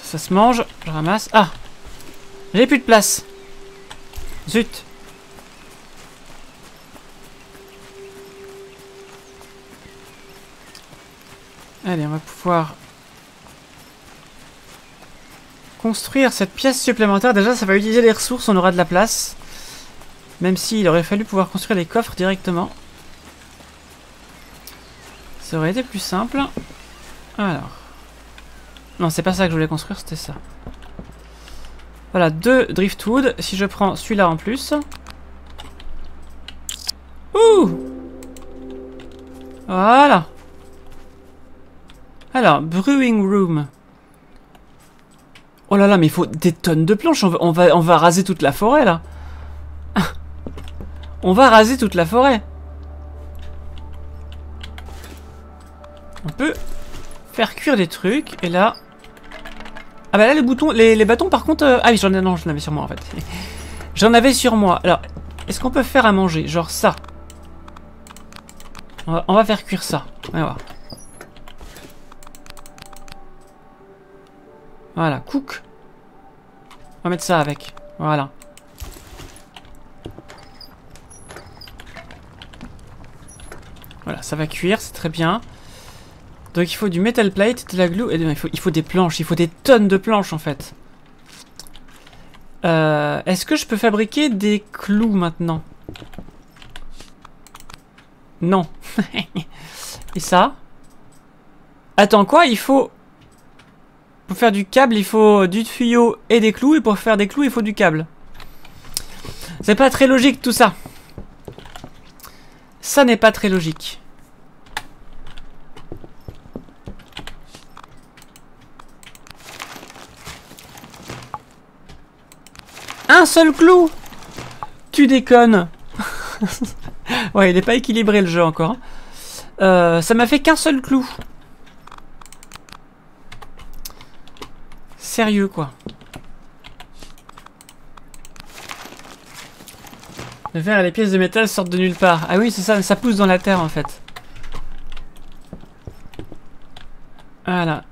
Ça se mange, je ramasse. Ah! J'ai plus de place. Zut. Allez, on va pouvoir construire cette pièce supplémentaire. Déjà, ça va utiliser les ressources, on aura de la place. Même s'il aurait fallu pouvoir construire les coffres directement. Ça aurait été plus simple. Alors. Non, c'est pas ça que je voulais construire, c'était ça. Voilà, 2 driftwood. Si je prends celui-là en plus. Ouh! Voilà. Alors, brewing room. Oh là là, mais il faut des tonnes de planches. On va raser toute la forêt, là. On va raser toute la forêt. On peut faire cuire des trucs. Et là... Ah bah là, les boutons, les bâtons, par contre... Ah oui, j'en avais sur moi, en fait. J'en avais sur moi. Alors, est-ce qu'on peut faire à manger? Genre ça. On va faire cuire ça. On va voir. Voilà, cook. On va mettre ça avec. Voilà. Voilà, ça va cuire, c'est très bien. Donc il faut du metal plate, de la glue, et il faut des planches, il faut des tonnes de planches en fait. Est-ce que je peux fabriquer des clous maintenant? Non. Et ça? Attends, quoi? Il faut... Pour faire du câble, il faut du tuyau et des clous. Et pour faire des clous, il faut du câble. C'est pas très logique tout ça. Ça n'est pas très logique. qu'un seul clou. Tu déconnes. Ouais, il n'est pas équilibré le jeu encore. Ça m'a fait qu'un seul clou. Sérieux quoi. Le verre et les pièces de métal sortent de nulle part. Ah oui, c'est ça, ça pousse dans la terre en fait. Voilà.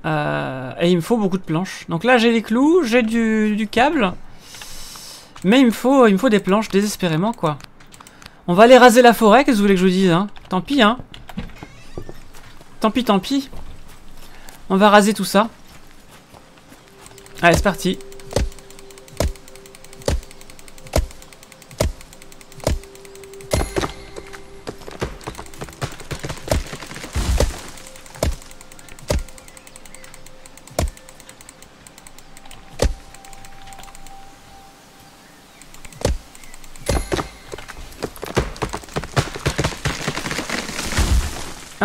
Et il me faut beaucoup de planches. Donc là, j'ai les clous, j'ai du câble. Mais il me faut des planches désespérément, quoi. On va aller raser la forêt, qu'est-ce que vous voulez que je vous dise, hein? Tant pis, hein. Tant pis, tant pis. On va raser tout ça. Allez, c'est parti.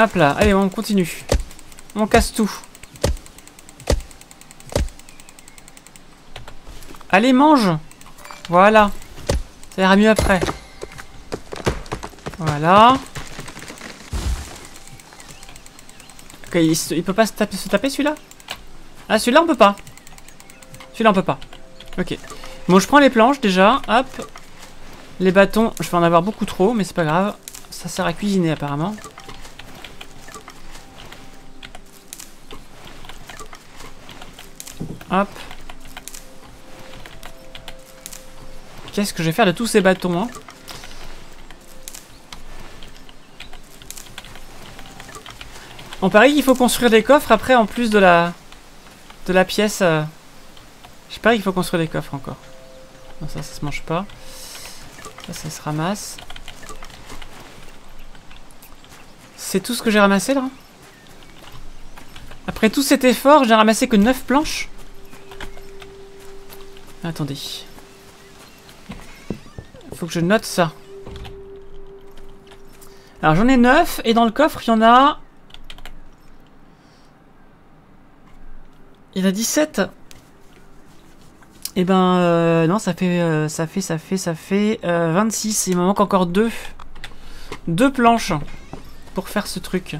Hop là, allez, on continue. On casse tout. Allez, mange. Voilà. Ça ira mieux après. Voilà. Ok, il peut pas se taper celui-là? Ah, celui-là, on peut pas. Celui-là, on peut pas. Ok. Bon, je prends les planches déjà. Hop. Les bâtons, je vais en avoir beaucoup trop, mais c'est pas grave. Ça sert à cuisiner apparemment. Hop. Qu'est-ce que je vais faire de tous ces bâtons, hein? On parie qu'il faut construire des coffres après en plus de la pièce. Je parie qu'il faut construire des coffres encore. Non, ça se mange pas. Ça se ramasse. C'est tout ce que j'ai ramassé là? Après tout cet effort, j'ai ramassé que 9 planches. Attendez. Faut que je note ça. Alors j'en ai 9 et dans le coffre il y en a... Il y en a 17. Et ben non, ça fait 26. Il me manque encore 2. 2 planches pour faire ce truc.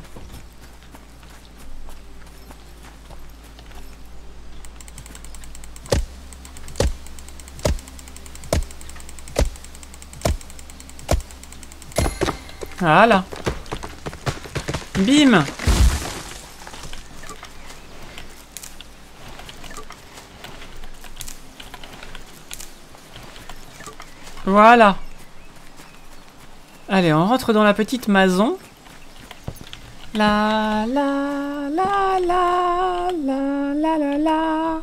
Voilà. Bim. Voilà. Allez, on rentre dans la petite maison. La la la la la la la la.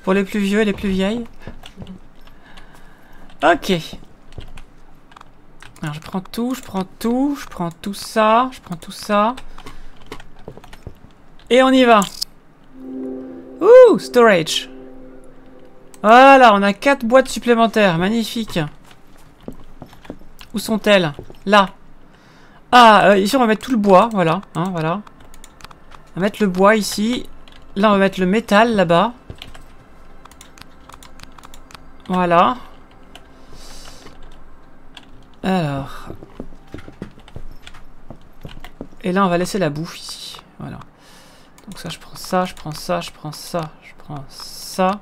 Pour les plus vieux et les plus vieilles. Ok. Alors je prends tout, je prends tout, je prends tout ça, je prends tout ça. Et on y va. Ouh, storage. Voilà, on a 4 boîtes supplémentaires, magnifique. Où sont-elles? Là. Ah, ici on va mettre tout le bois, voilà, hein, voilà. On va mettre le bois ici. Là on va mettre le métal là-bas. Voilà. Alors. Et là on va laisser la bouffe ici. Voilà. Donc ça je prends ça, je prends ça, je prends ça, je prends ça.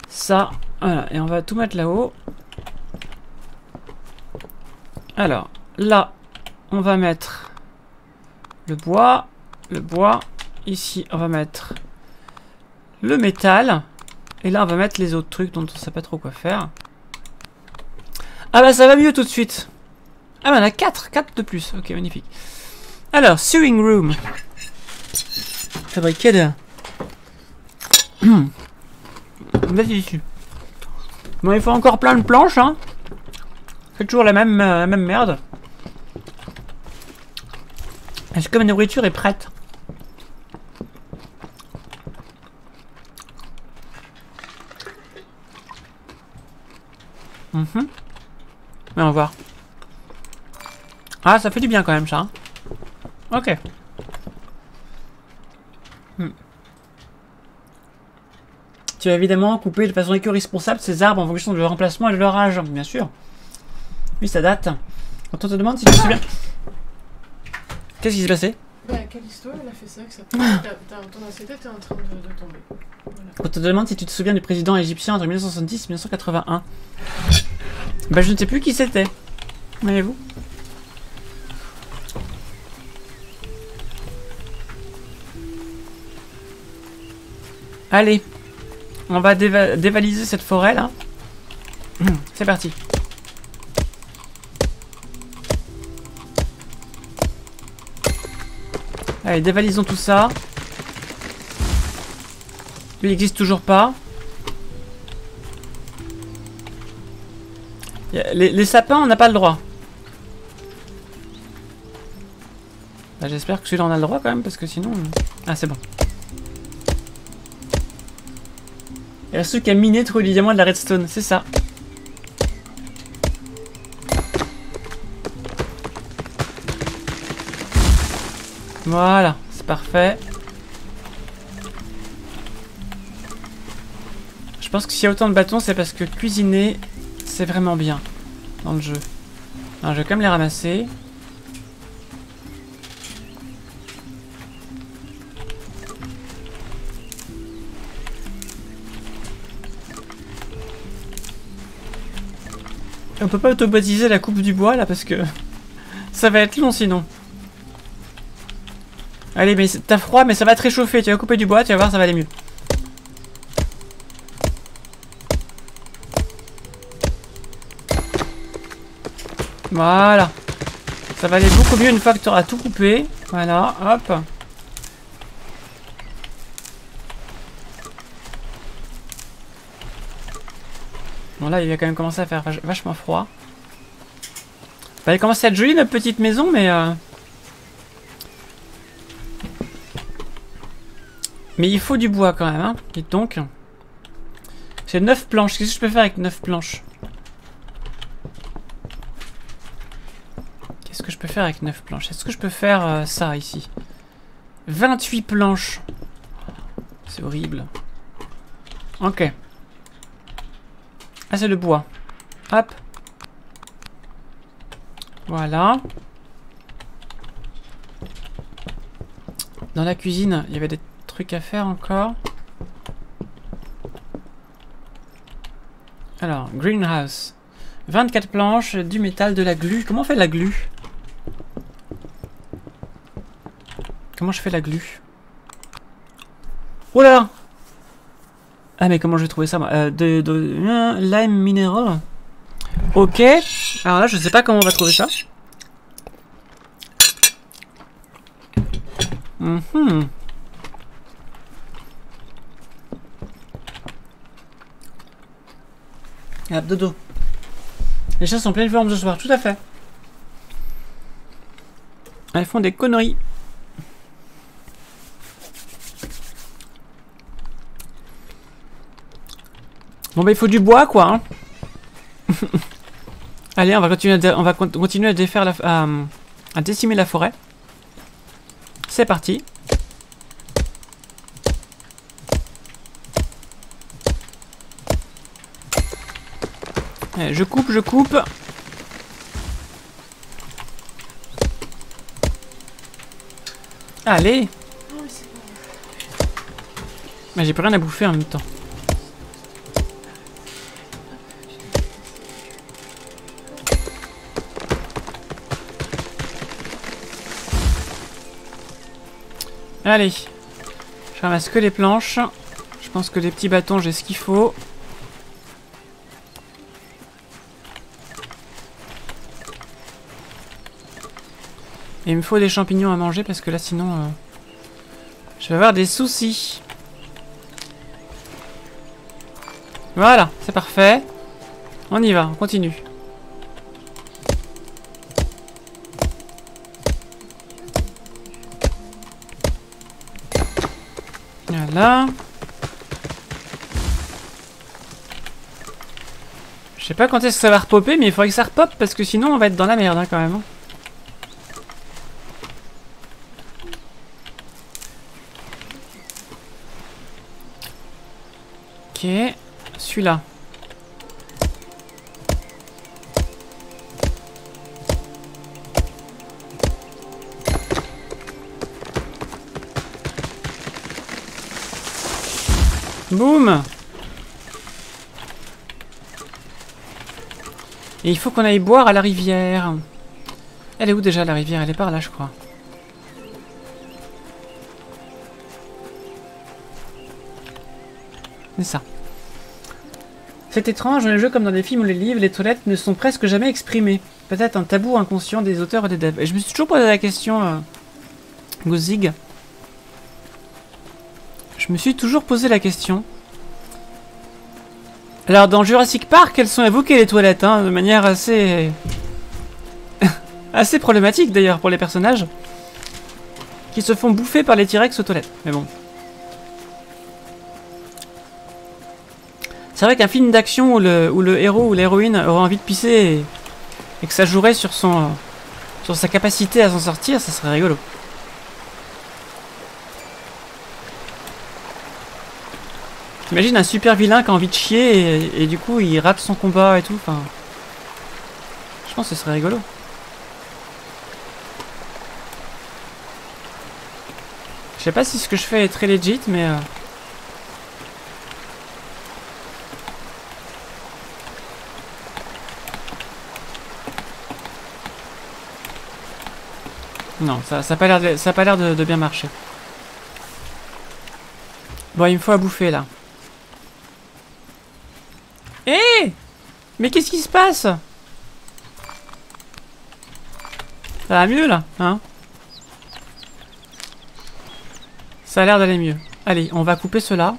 Ça. Voilà. Et on va tout mettre là-haut. Alors, là, on va mettre le bois. Le bois. Ici, on va mettre le métal. Et là, on va mettre les autres trucs dont on ne sait pas trop quoi faire. Ah bah, ça va mieux tout de suite. Ah bah, on a 4 de plus. Ok, magnifique. Alors, sewing room. Fabriquer de... tissu. Bon, il faut encore plein de planches, hein. C'est toujours la même merde. Est-ce que ma nourriture est prête? Mais on va voir. Ah, ça fait du bien quand même, ça. Hein. Ok. Tu as évidemment coupé de façon éco-responsable ces arbres en fonction de leur emplacement et de leur âge. Bien sûr. Oui, ça date. Quand on te demande si tu te souviens... Qu'est-ce qui s'est passé? Bah, Callisto, elle a fait ça, que ça... ton assiette était en train de tomber. Voilà. On te demande si tu te souviens du président égyptien entre 1970 et 1981. Bah, je ne sais plus qui c'était. Voyez-vous? Allez. On va dévaliser cette forêt, là. C'est parti. Allez, dévalisons tout ça. Lui, il n'existe toujours pas. Les sapins, on n'a pas le droit. Bah, j'espère que celui-là, on a le droit quand même, parce que sinon... Ah, c'est bon. Il y a ceux qui a miné trouver du diamant de la redstone, c'est ça. Voilà, c'est parfait. Je pense que s'il y a autant de bâtons, c'est parce que cuisiner, c'est vraiment bien dans le jeu. Alors, je vais quand même les ramasser. On peut pas automatiser la coupe du bois là parce que ça va être long sinon. Allez, mais t'as froid, mais ça va te réchauffer. Tu vas couper du bois, tu vas voir, ça va aller mieux. Voilà. Ça va aller beaucoup mieux une fois que tu auras tout coupé. Voilà, hop. Bon là, il va quand même commencer à faire vachement froid. Ça va commencer à être jolie notre petite maison, mais... Mais il faut du bois quand même, hein. Et donc... J'ai 9 planches. Qu'est-ce que je peux faire avec 9 planches? Qu'est-ce que je peux faire avec 9 planches? Est-ce que je peux faire ça ici? 28 planches. C'est horrible. Ok. Ah, c'est le bois. Hop. Voilà. Dans la cuisine, il y avait des trucs à faire encore. Alors, greenhouse. 24 planches, du métal, de la glu. Comment on fait la glu? Comment je fais la glu? Oh là là! Ah mais comment je vais trouver ça moi? Lime mineral. Ok. Alors là je sais pas comment on va trouver ça. Ah, dodo. Les chats sont pleines de forme ce soir, tout à fait. Elles font des conneries. Bon bah il faut du bois quoi. Hein. Allez, on va continuer à défaire à décimer la forêt. C'est parti. Allez, je coupe, je coupe. Allez. Mais j'ai plus rien à bouffer en même temps. Allez, je ramasse que les planches. Je pense que les petits bâtons, j'ai ce qu'il faut. Et il me faut des champignons à manger parce que là sinon je vais avoir des soucis. Voilà, c'est parfait. On y va, on continue. Voilà. Je sais pas quand est-ce que ça va repopper, mais il faudrait que ça repop parce que sinon on va être dans la merde hein, quand même. Hein. Ok. Celui-là. Boum! Et il faut qu'on aille boire à la rivière. Elle est où déjà la rivière? Elle est par là, je crois. C'est ça. C'est étrange, dans les jeux comme dans les films ou les livres, les toilettes ne sont presque jamais exprimées. Peut-être un tabou inconscient des auteurs et des devs. Et je me suis toujours posé la question, Gozig. Je me suis toujours posé la question. Alors, dans Jurassic Park, elles sont évoquées les toilettes, hein, de manière assez... assez problématique, d'ailleurs, pour les personnages. Qui se font bouffer par les T-Rex aux toilettes. Mais bon. C'est vrai qu'un film d'action où le héros ou l'héroïne aurait envie de pisser et que ça jouerait sur sa capacité à s'en sortir, ça serait rigolo. T'imagines un super vilain qui a envie de chier et du coup il rate son combat et tout, enfin... Je pense que ce serait rigolo. Je sais pas si ce que je fais est très legit, mais... Non, ça a pas l'air de bien marcher. Bon, il me faut à bouffer, là. Hé! Mais qu'est-ce qui se passe? Ça va mieux, là, hein? Ça a l'air d'aller mieux. Allez, on va couper cela.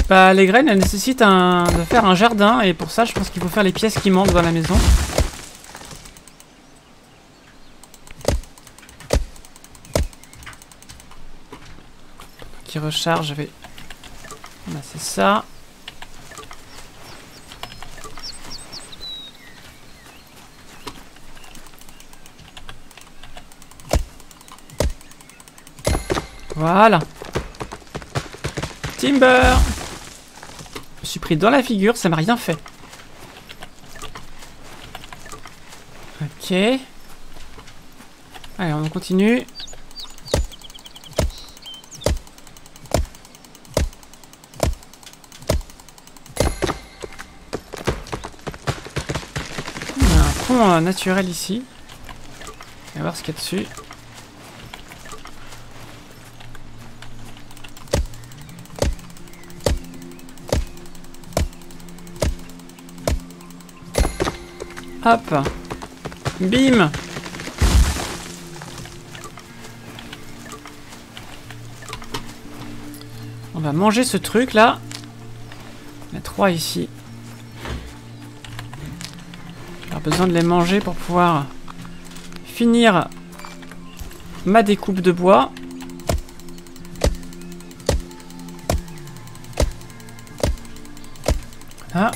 Bah, les graines, elles nécessitent de faire un jardin. Et pour ça, je pense qu'il faut faire les pièces qui manquent dans la maison. Qui recharge, je vais... Bah, c'est ça. Voilà. Timber. Je me suis pris dans la figure, ça m'a rien fait. Ok. Allez, on continue. Il y a un pont naturel ici. On va voir ce qu'il y a dessus. Hop. Bim. On va manger ce truc là. Il y en a 3 ici. J'ai besoin de les manger pour pouvoir finir ma découpe de bois. Ah.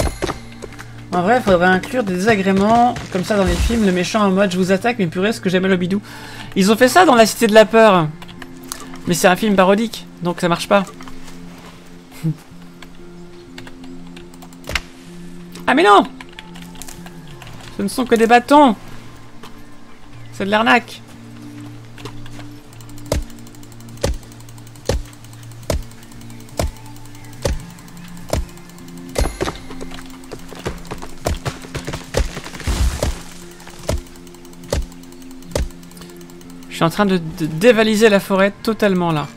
En vrai, il faudrait inclure des désagréments comme ça dans les films. Le méchant en mode je vous attaque, mais purée, ce que j'aime le bidou. Ils ont fait ça dans La Cité de la Peur. Mais c'est un film parodique, donc ça marche pas. Ah mais non! Ce ne sont que des bâtons! C'est de l'arnaque! Je suis en train de dévaliser la forêt totalement là.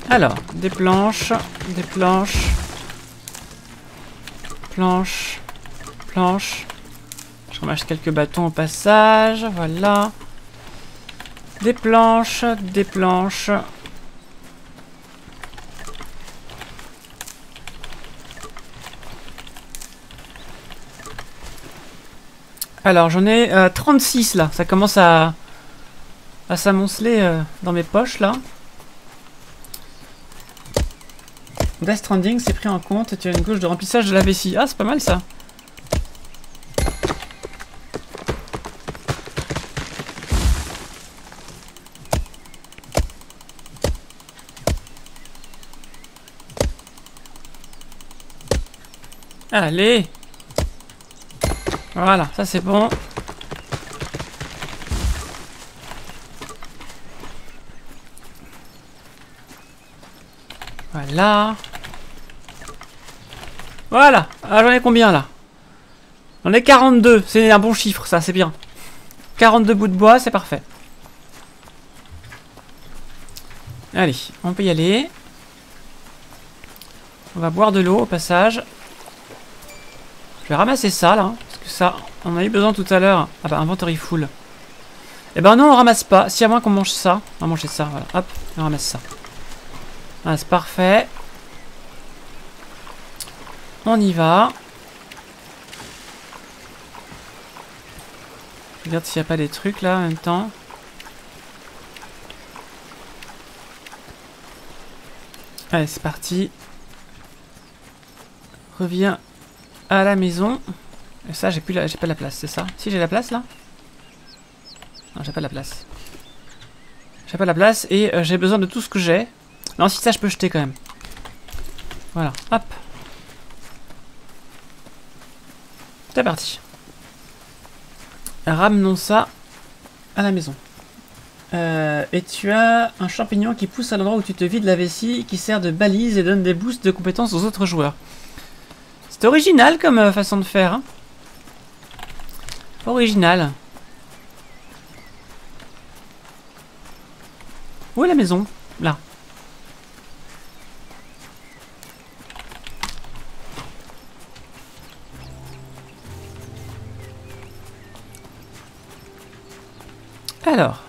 Alors, des planches, planches, je ramasse quelques bâtons au passage, voilà. Des planches. Alors, j'en ai 36 là, ça commence à à s'amonceler dans mes poches là. Death Stranding, c'est pris en compte et tu as une gauche de remplissage de la vessie. Ah, c'est pas mal ça. Allez. Voilà, ça c'est bon. Voilà. Voilà. Ah, j'en ai combien là? J'en ai 42. C'est un bon chiffre, ça, c'est bien. 42 bouts de bois, c'est parfait. Allez, on peut y aller. On va boire de l'eau au passage. Je vais ramasser ça là. Parce que ça, on a eu besoin tout à l'heure. Ah bah, inventory full. Eh ben non, on ramasse pas. Si à moins qu'on mange ça. On va manger ça, voilà. Hop, on ramasse ça. Ah, c'est parfait. On y va. Je regarde s'il n'y a pas des trucs là en même temps. Allez, c'est parti. Reviens à la maison. Et ça, j'ai pas la place, c'est ça? Si, j'ai la place là? Non, j'ai pas la place. J'ai pas la place et j'ai besoin de tout ce que j'ai. Non, si ça, je peux jeter quand même. Voilà, hop. C'est parti. Ramenons ça à la maison. Et tu as un champignon qui pousse à l'endroit où tu te vides la vessie, qui sert de balise et donne des boosts de compétences aux autres joueurs. C'est original comme façon de faire. Hein. Original. Où est la maison? Là. Alors.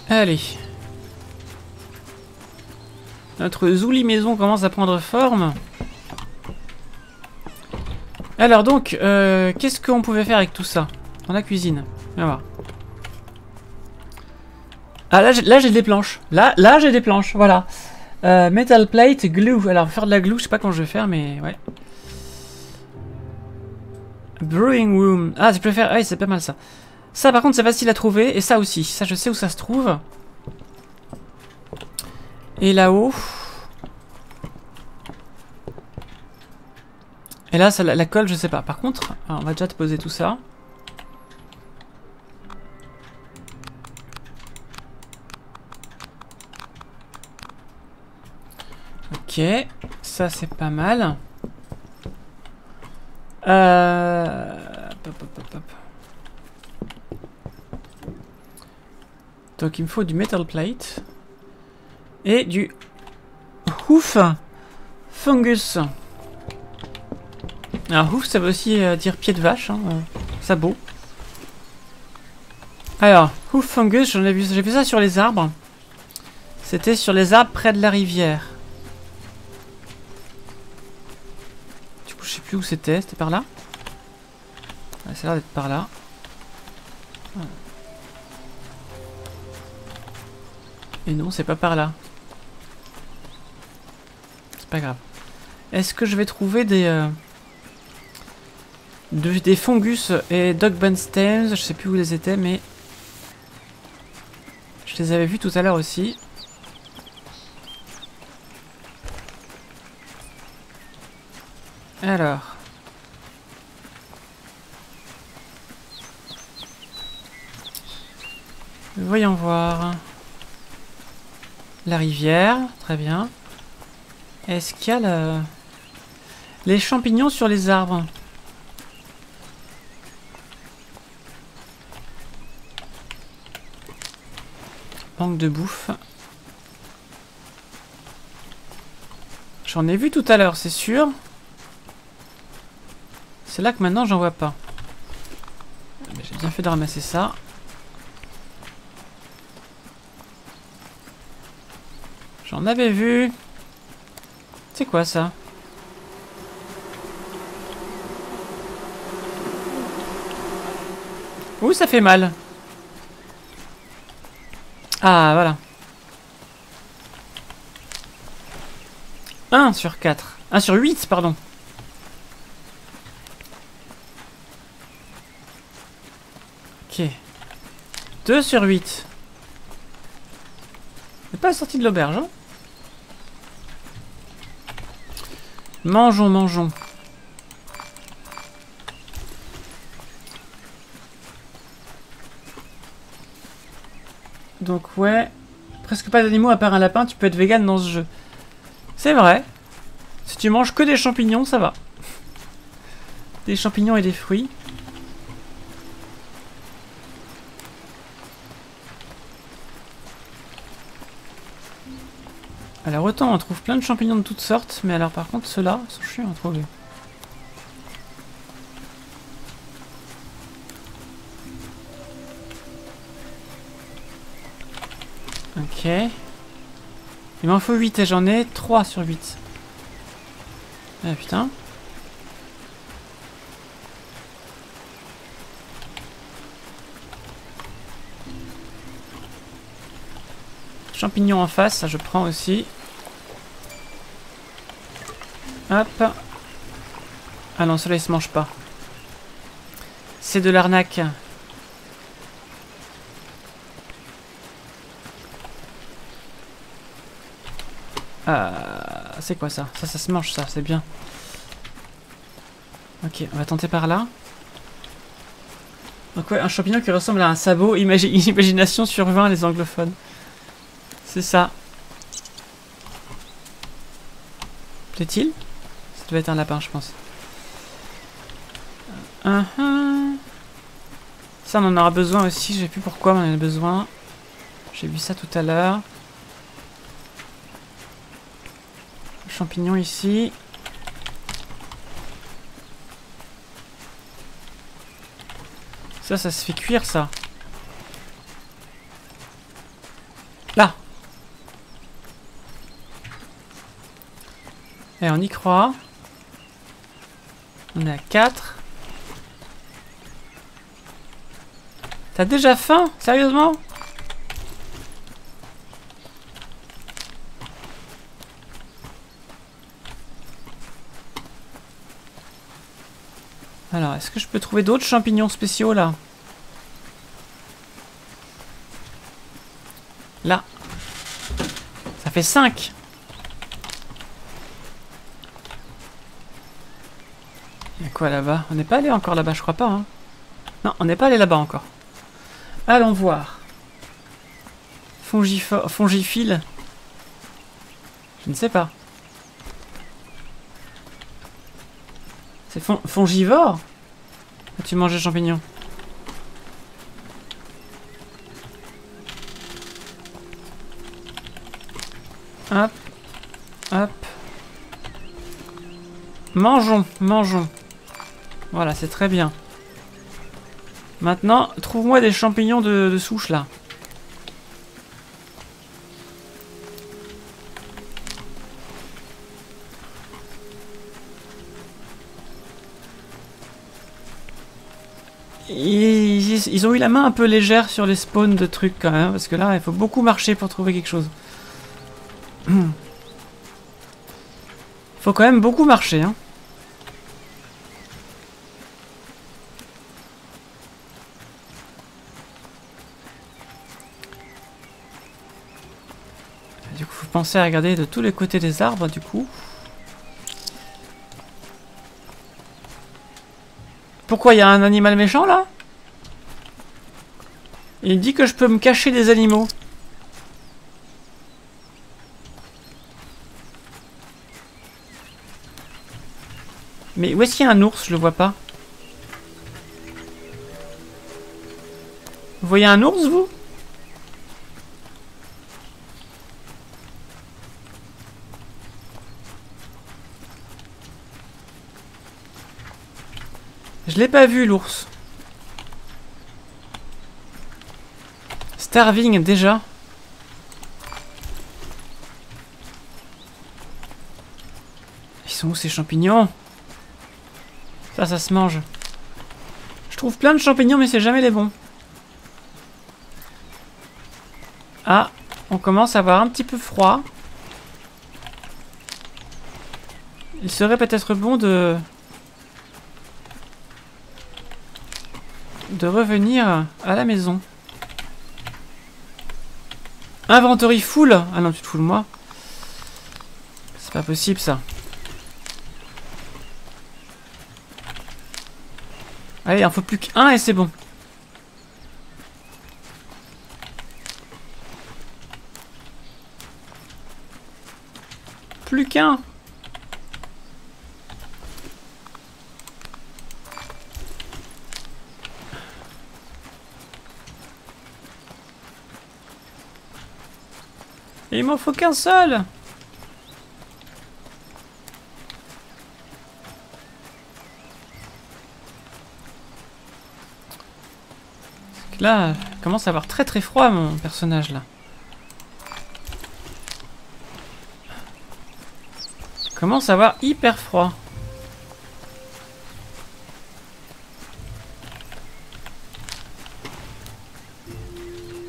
Allez. Notre Zouli maison commence à prendre forme. Alors donc, qu'est-ce qu'on pouvait faire avec tout ça? Dans la cuisine. On va voir. Ah là j'ai des planches. Là j'ai des planches, voilà. Metal plate, glue. Alors faire de la glue, je sais pas comment je vais faire, mais ouais. Brewing room. Ah, je peux faire. Ah, c'est pas mal ça. Ça par contre c'est facile à trouver. Et ça aussi. Ça je sais où ça se trouve. Et là-haut. Et là, ça, la colle, je sais pas. Par contre, on va déjà te poser tout ça. Ok, ça c'est pas mal. Donc il me faut du metal plate et du hoof fungus. Alors hoof ça veut aussi dire pied de vache, hein, sabot. Alors hoof fungus, j'ai vu ça sur les arbres. C'était sur les arbres près de la rivière. Du coup je sais plus où c'était, c'était par là. Ouais, ça a l'air d'être par là. Et non, c'est pas par là. C'est pas grave. Est-ce que je vais trouver des fungus et dog bone stems? Je sais plus où ils étaient, mais je les avais vus tout à l'heure aussi. Alors. Voyons voir. La rivière, très bien. Est-ce qu'il y a les champignons sur les arbres? Manque de bouffe. J'en ai vu tout à l'heure, c'est sûr. C'est là que maintenant j'en vois pas. J'ai bien fait de ramasser ça. J'en avais vu. C'est quoi ça? Ouh, ça fait mal. Ah, voilà. 1 sur 4. 1 sur 8, pardon. Ok. 2 sur 8. C'est pas sorti de l'auberge, hein? Mangeons, mangeons. Donc ouais, presque pas d'animaux à part un lapin, tu peux être vegan dans ce jeu. C'est vrai. Si tu manges que des champignons, ça va. Des champignons et des fruits. Alors autant on trouve plein de champignons de toutes sortes, mais alors par contre ceux-là sont chiants à trouver. Ok. Il m'en faut 8 et j'en ai 3 sur 8. Ah putain. Champignons en face, ça je prends aussi. Hop. Ah non, ceux-là ils se mangent pas. C'est de l'arnaque. C'est quoi ça? Ça se mange, ça, c'est bien. Ok, on va tenter par là. Donc ouais, un champignon qui ressemble à un sabot. Imagination sur 20, les anglophones. C'est ça. Plaît-il? Ça doit être un lapin, je pense. Ça, on en aura besoin aussi. Je sais plus pourquoi, mais on en a besoin. J'ai vu ça tout à l'heure. Champignons ici. Ça se fait cuire, ça. Là. Et on y croit. On est à 4. T'as déjà faim? Sérieusement? Alors, est-ce que je peux trouver d'autres champignons spéciaux, là? Là. Ça fait 5. Il y a quoi là-bas? On n'est pas allé encore là-bas, je crois pas. Hein. Non, on n'est pas allé là-bas encore. Allons voir. Fongifile. Je ne sais pas. C'est fongivore? Tu manges des champignons. Hop. Hop. Mangeons, mangeons. Voilà, c'est très bien. Maintenant, trouve-moi des champignons de souche, là. Ils ont eu la main un peu légère sur les spawns de trucs, quand même. Parce que là, il faut beaucoup marcher pour trouver quelque chose. Faut quand même beaucoup marcher, hein. Du coup, faut penser à regarder de tous les côtés des arbres, du coup. Pourquoi il y a un animal méchant, là? Il dit que je peux me cacher des animaux. Mais où est-ce qu'il y a un ours? Je le vois pas. Vous voyez un ours, vous? Je l'ai pas vu, l'ours. Starving, déjà. Ils sont où, ces champignons? Ça se mange. trouve plein de champignons, mais c'est jamais les bons. Ah, on commence à avoir un petit peu froid. Il serait peut-être bon de revenir à la maison. Inventory full. Ah non, tu te fous de moi. C'est pas possible ça. Allez, il en faut plus qu'un et c'est bon. Plus qu'un. Et il m'en faut qu'un seul. Parce que là, il commence à avoir très très froid mon personnage là. Il commence à avoir hyper froid.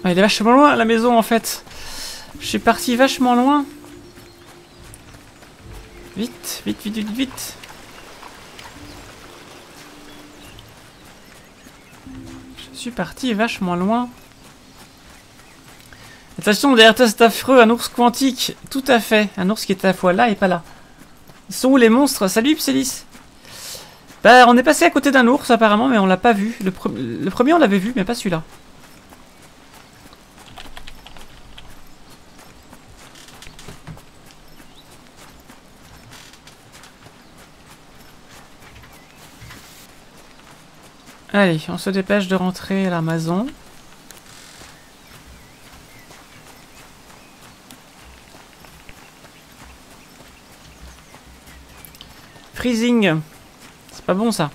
Ah, il est vachement loin la maison en fait. Je suis parti vachement loin. Vite, vite, vite, vite, vite. Je suis parti vachement loin. Attention, derrière toi c'est affreux, un ours quantique. Tout à fait, un ours qui est à la fois là et pas là. Ils sont où les monstres? Salut Psélis. Bah on est passé à côté d'un ours apparemment, mais on l'a pas vu. Le premier on l'avait vu, mais pas celui-là. Allez, on se dépêche de rentrer à la maison. Freezing. C'est pas bon ça.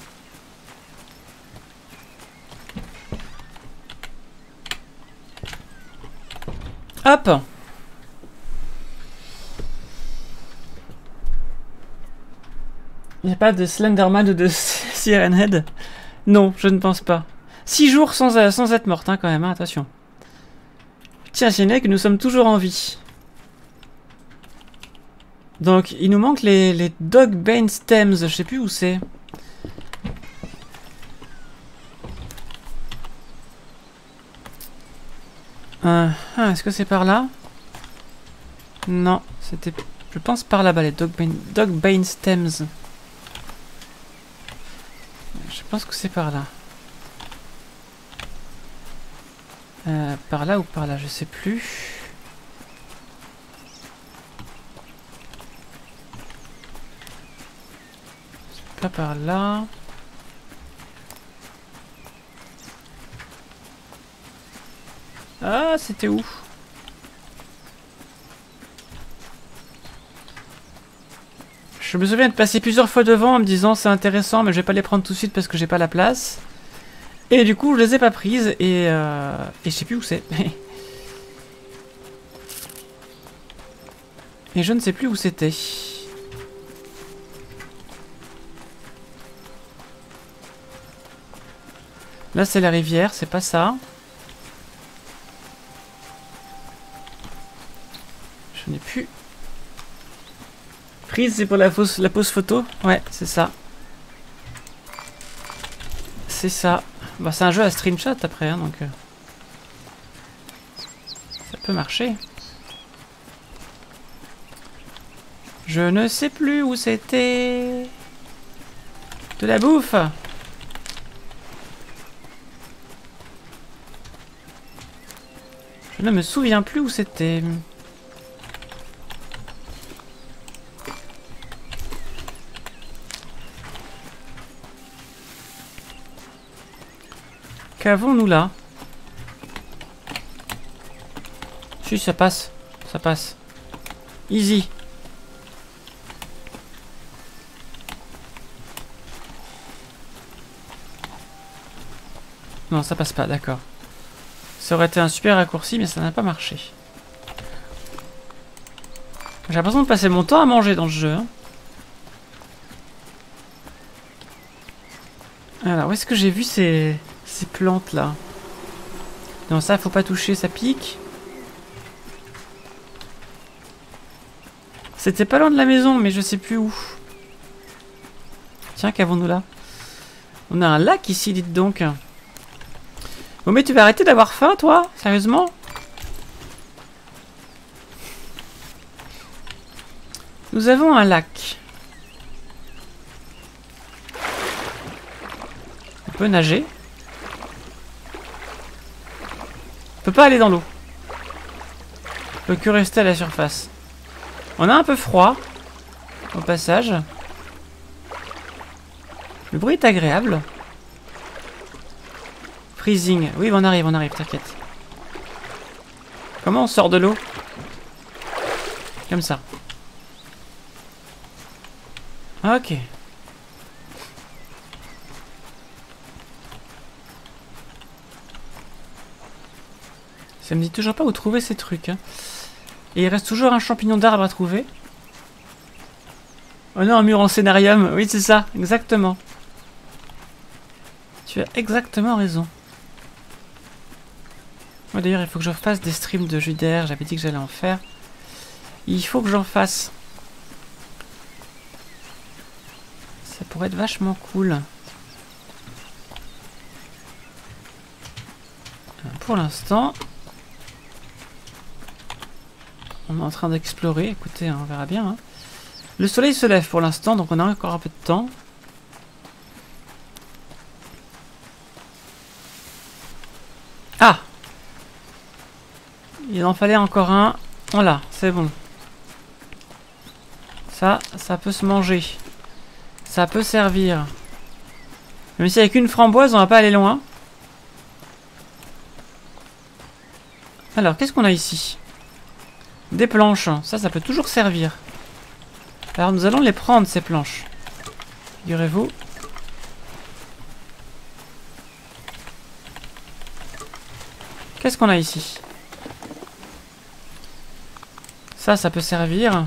Hop. Il n'y a pas de Slenderman ou de Siren Head? Non, je ne pense pas. 6 jours sans être morte, hein, quand même, hein, attention. Tiens, Sinek, nous sommes toujours en vie. Donc, il nous manque les Dogbane Stems, je sais plus où c'est. Est-ce que c'est par là? Non, c'était... Je pense par là-bas, les Dogbane Stems. Je pense que c'est par là. Par là ou par là, je sais plus. C'est pas par là. Ah, c'était où? Je me souviens de passer plusieurs fois devant en me disant c'est intéressant mais je vais pas les prendre tout de suite parce que j'ai pas la place. Et du coup je les ai pas prises et je sais plus où c'est. Et je ne sais plus où c'était. Là c'est la rivière, c'est pas ça. Je n'ai plus. Prise, c'est pour la pose photo. Ouais, c'est ça. C'est ça. Bah, c'est un jeu à screenshot après, hein, donc... ça peut marcher. Je ne sais plus où c'était. De la bouffe. Je ne me souviens plus où c'était. Qu'avons-nous là? Si, ça passe. Ça passe. Easy. Non, ça passe pas, d'accord. Ça aurait été un super raccourci, mais ça n'a pas marché. J'ai l'impression de passer mon temps à manger dans ce jeu. Hein. Alors, où est-ce que j'ai vu ces plantes là? Non, ça, faut pas toucher, ça pique. C'était pas loin de la maison, mais je sais plus où. Tiens, qu'avons-nous là? On a un lac ici, dites donc. Bon, mais tu vas arrêter d'avoir faim, toi? Sérieusement? Nous avons un lac. On peut nager. On peut pas aller dans l'eau. On peut que rester à la surface. On a un peu froid. Au passage. Le bruit est agréable. Freezing. Oui, on arrive, t'inquiète. Comment on sort de l'eau? Comme ça. Ok. Ça me dit toujours pas où trouver ces trucs. Hein. Et il reste toujours un champignon d'arbre à trouver. Oh non, un mur en scénarium. Oui, c'est ça, exactement. Tu as exactement raison. Ouais, d'ailleurs, il faut que je fasse des streams de JDR. J'avais dit que j'allais en faire. Il faut que j'en fasse. Ça pourrait être vachement cool. Pour l'instant, on est en train d'explorer. Écoutez, hein, on verra bien. Hein. Le soleil se lève pour l'instant, donc on a encore un peu de temps. Ah! Il en fallait encore un. Voilà, c'est bon. Ça peut se manger. Ça peut servir. Même si avec une framboise, on va pas aller loin. Alors, qu'est-ce qu'on a ici? Des planches. Ça peut toujours servir. Alors, nous allons les prendre, ces planches. Figurez-vous. Qu'est-ce qu'on a ici? Ça peut servir.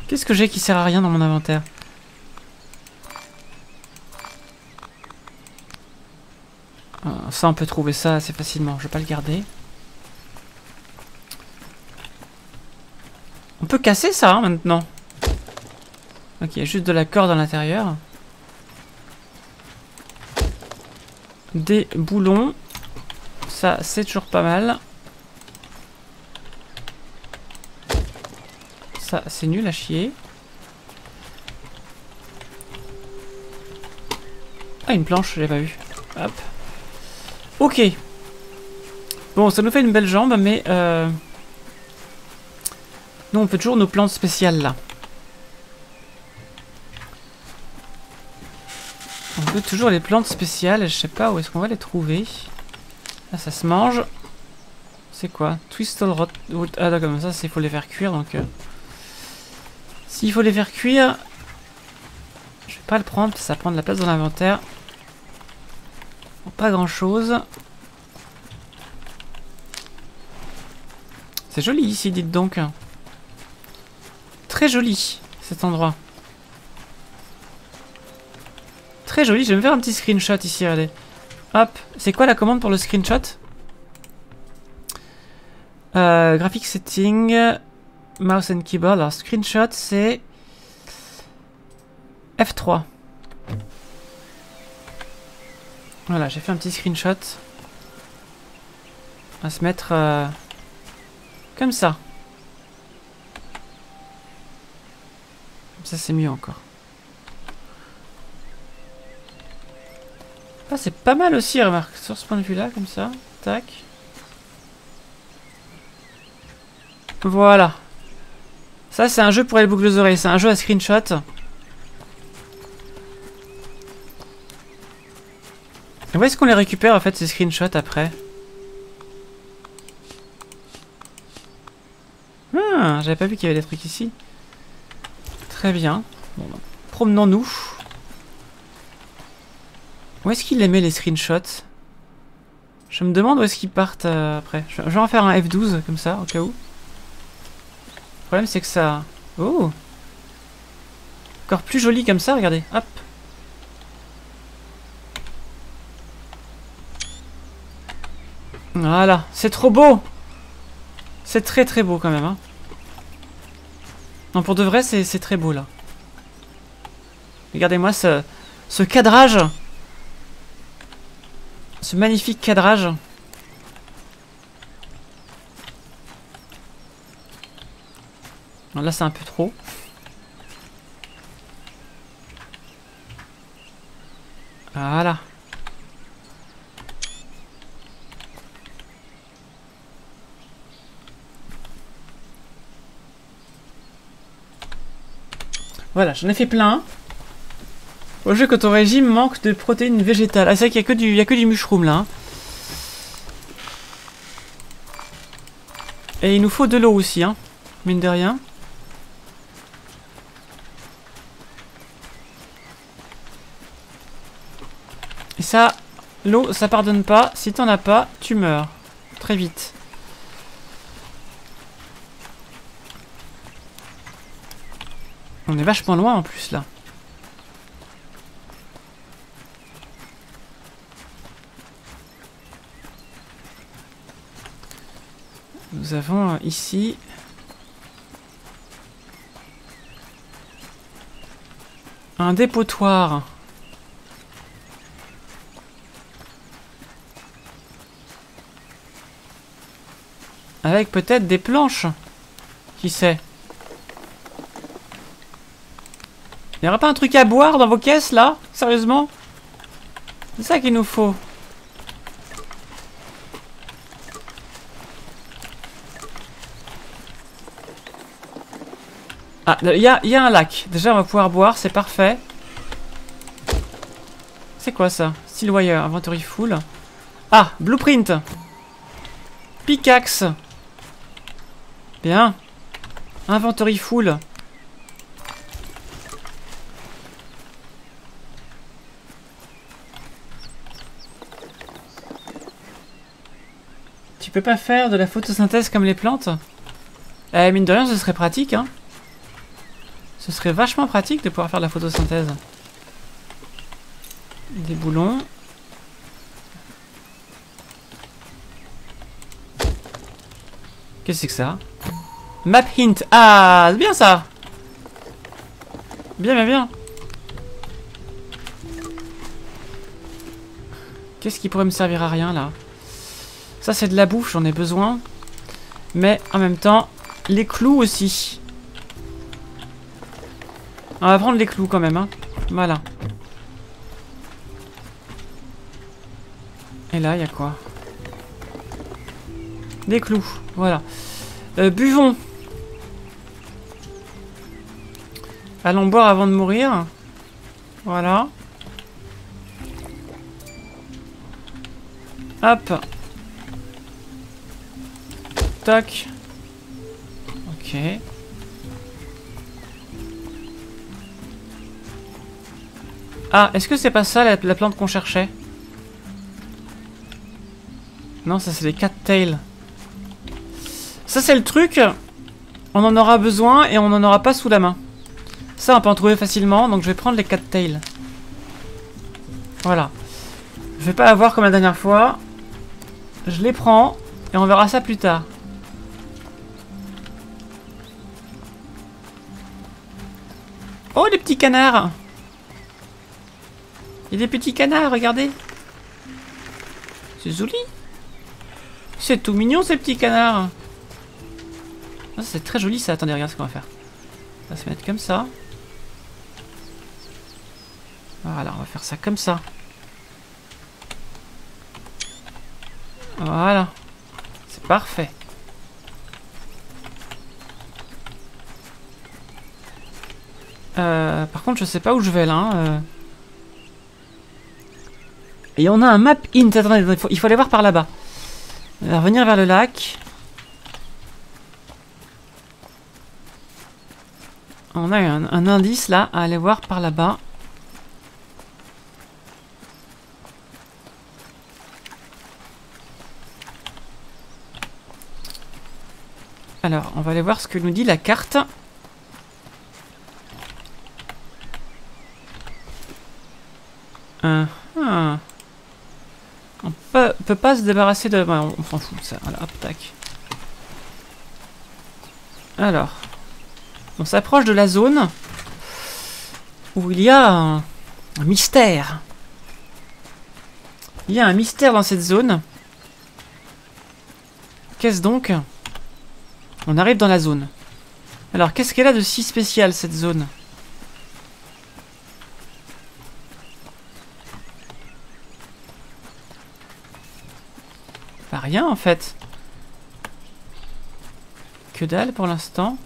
Qu'est-ce que j'ai qui sert à rien dans mon inventaire? Ça, on peut trouver ça assez facilement. Je vais pas le garder. On peut casser ça, hein, maintenant. Ok, il y a juste de la corde à l'intérieur. Des boulons. Ça, c'est toujours pas mal. Ça, c'est nul à chier. Ah, une planche, je l'ai pas vue. Hop. Ok. Bon, ça nous fait une belle jambe, mais... nous, on peut toujours nos plantes spéciales, là. On peut toujours les plantes spéciales. Je sais pas où est-ce qu'on va les trouver. Là, ça se mange. C'est quoi? Twistle rot... Ah, d'accord, comme ça, il faut les faire cuire, donc... S'il faut les faire cuire... Je vais pas le prendre, parce que ça prend de la place dans l'inventaire. Pas grand-chose. C'est joli ici, dites donc. Très joli, cet endroit. Très joli, je vais me faire un petit screenshot ici, regardez. Hop, c'est quoi la commande pour le screenshot? Graphic setting, mouse and keyboard. Alors, screenshot, c'est F3. Voilà, j'ai fait un petit screenshot. On va se mettre comme ça. Comme ça, c'est mieux encore. Ah, c'est pas mal aussi, remarque, sur ce point de vue-là, comme ça. Tac. Voilà. Ça, c'est un jeu pour les boucles d'oreilles. C'est un jeu à screenshot. Et où est-ce qu'on les récupère, en fait, ces screenshots, après? Ah, j'avais pas vu qu'il y avait des trucs ici. Très bien. Bon, bah, promenons-nous. Où est-ce qu'il les met, les screenshots? Je me demande où est-ce qu'ils partent après. Je vais en faire un F12, comme ça, au cas où. Le problème, c'est que ça... Oh. Encore plus joli comme ça, regardez. Hop. Voilà, c'est trop beau. C'est très très beau quand même. Hein. Non, pour de vrai, c'est très beau là. Regardez-moi ce cadrage. Ce magnifique cadrage. Non, là, c'est un peu trop. Voilà. Voilà, j'en ai fait plein. Au jeu, quand ton régime manque de protéines végétales. Ah, c'est vrai qu'il y a que du mushroom là. Hein. Et il nous faut de l'eau aussi, hein. Mine de rien. Et ça, l'eau, ça pardonne pas. Si t'en as pas, tu meurs. Très vite. On est vachement loin en plus là. Nous avons ici un dépotoir. Avec peut-être des planches. Qui sait? Il n'y aura pas un truc à boire dans vos caisses là? Sérieusement? C'est ça qu'il nous faut. Ah, il y a un lac. Déjà, on va pouvoir boire, c'est parfait. C'est quoi ça? Steel wire, inventory full. Ah, blueprint. Pickaxe. Bien. Inventory full. Tu peux pas faire de la photosynthèse comme les plantes? Mine de rien, ce serait pratique, hein. Ce serait vachement pratique de pouvoir faire de la photosynthèse. Des boulons. Qu'est-ce que c'est que ça? Map hint. Ah, c'est bien ça. Bien, bien, bien. Qu'est-ce qui pourrait me servir à rien, là? Ça, c'est de la bouffe, j'en ai besoin. Mais, en même temps, les clous aussi. On va prendre les clous, quand même, hein. Voilà. Et là, il y a quoi? Des clous, voilà. Buvons. Allons boire avant de mourir. Voilà. Hop. Toc. Ok. Ah, est-ce que c'est pas ça la plante qu'on cherchait? Non, ça c'est les cattails. Ça c'est le truc. On en aura besoin et on n'en aura pas sous la main. Ça on peut en trouver facilement, donc je vais prendre les cattails. Voilà. Je vais pas avoir comme la dernière fois. Je les prends et on verra ça plus tard. Oh, les petits canards! Il y a des petits canards, regardez! C'est joli! C'est tout mignon, ces petits canards! Oh, c'est très joli ça. Attendez, regarde ce qu'on va faire. On va se mettre comme ça. Voilà, on va faire ça comme ça. Voilà. C'est parfait. Par contre, je sais pas où je vais là. Hein, Et on a un map int. Attendez, il faut aller voir par là-bas. On va revenir vers le lac. On a un indice là à aller voir par là-bas. Alors, on va aller voir ce que nous dit la carte. On peut pas se débarrasser de... Ouais, on s'en fout de ça. Voilà, hop, tac. Alors. On s'approche de la zone où il y a un mystère. Il y a un mystère dans cette zone. Qu'est-ce donc? On arrive dans la zone. Alors, qu'est-ce qu'elle a de si spécial, cette zone? Pas rien, en fait. Que dalle, pour l'instant.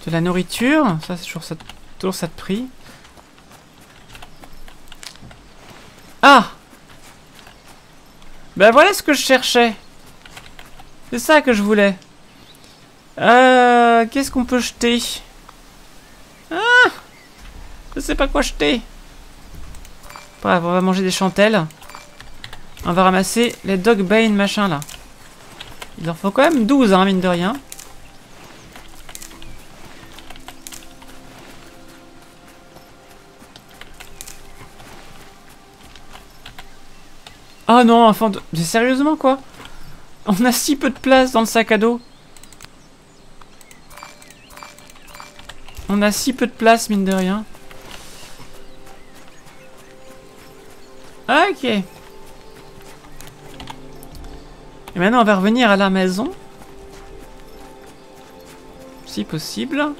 De la nourriture. Ça, c'est toujours ça de prix. Ah! Ben voilà ce que je cherchais. C'est ça que je voulais. Qu'est-ce qu'on peut jeter? Ah! Je sais pas quoi jeter. Bref, on va manger des chandelles. On va ramasser les dog bane machin là. Il en faut quand même 12, hein, mine de rien. Oh non, enfant de... Mais sérieusement quoi? On a si peu de place dans le sac à dos. On a si peu de place, mine de rien. Ok. Et maintenant, on va revenir à la maison. Si possible.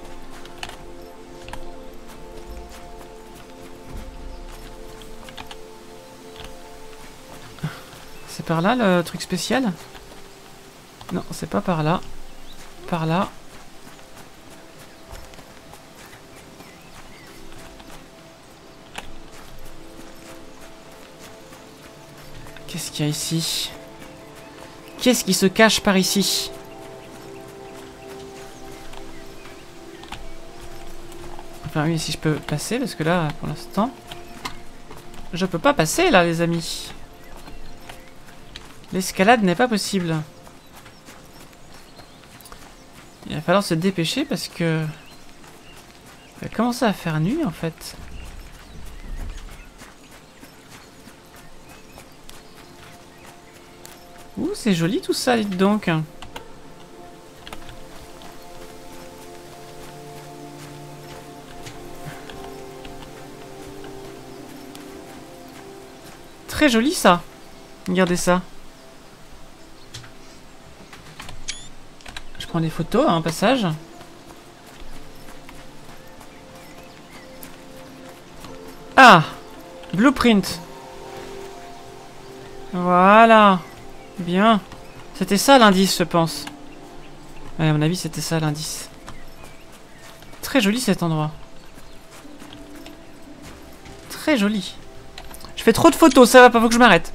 C'est par là, le truc spécial? Non, c'est pas par là. Par là. Qu'est-ce qu'il y a ici? Qu'est-ce qui se cache par ici? Enfin oui, si je peux passer, parce que là, pour l'instant... Je peux pas passer, là, les amis. L'escalade n'est pas possible. Il va falloir se dépêcher, parce que... Il va commencer à faire nuit, en fait. Ouh, c'est joli tout ça, dites donc. Très joli ça. Regardez ça. Je prends des photos, hein, passage. Ah! Blueprint. Voilà. Bien. C'était ça l'indice, je pense. Ouais, à mon avis, c'était ça l'indice. Très joli cet endroit. Très joli. Je fais trop de photos, ça va pas, faut que je m'arrête.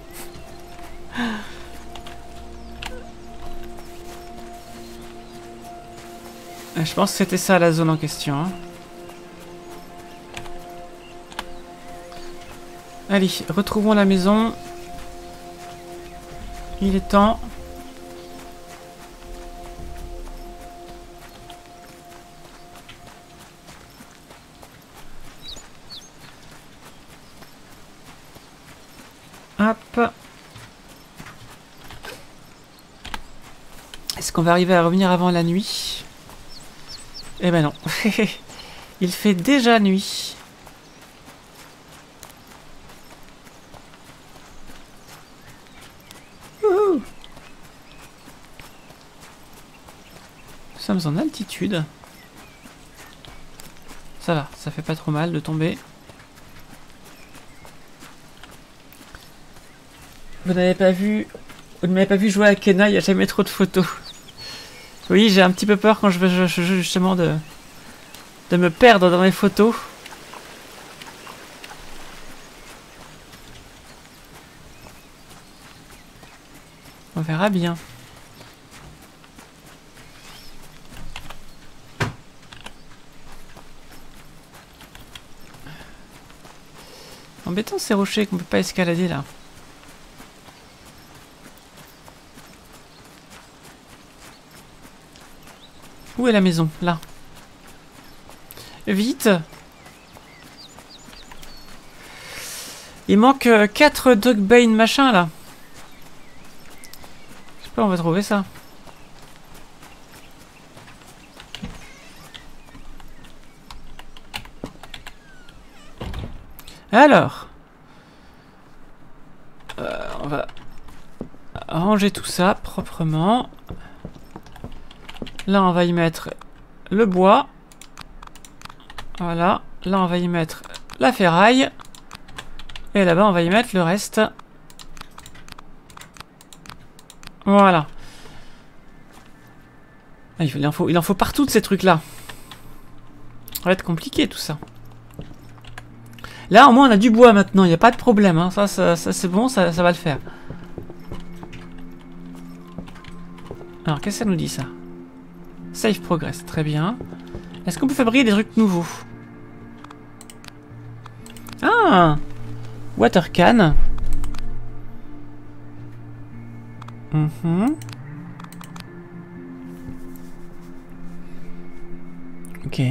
Je pense que c'était ça la zone en question. Hein. Allez, retrouvons la maison. Il est temps. Hop. Est-ce qu'on va arriver à revenir avant la nuit? Eh ben non. Il fait déjà nuit. Wouhou. Nous sommes en altitude. Ça va, ça fait pas trop mal de tomber. Vous n'avez pas vu... Vous ne m'avez pas vu jouer à Kena, il n'y a jamais trop de photos. Oui, j'ai un petit peu peur quand je joue justement de me perdre dans les photos. On verra bien. Embêtant ces rochers qu'on peut pas escalader là. Où est la maison? Là. Vite! Il manque 4 Dogbane machin là. Je sais pas, on va trouver ça. Alors, on va ranger tout ça proprement. Là, on va y mettre le bois. Voilà. Là, on va y mettre la ferraille. Et là-bas, on va y mettre le reste. Voilà. Ah, il en faut partout de ces trucs-là. Ça va être compliqué tout ça. Là, au moins, on a du bois maintenant. Il n'y a pas de problème. Hein. Ça c'est bon. Ça va le faire. Alors, qu'est-ce que ça nous dit, ça? Save progress. Très bien. Est-ce qu'on peut fabriquer des trucs nouveaux? Ah! Water can. Ok.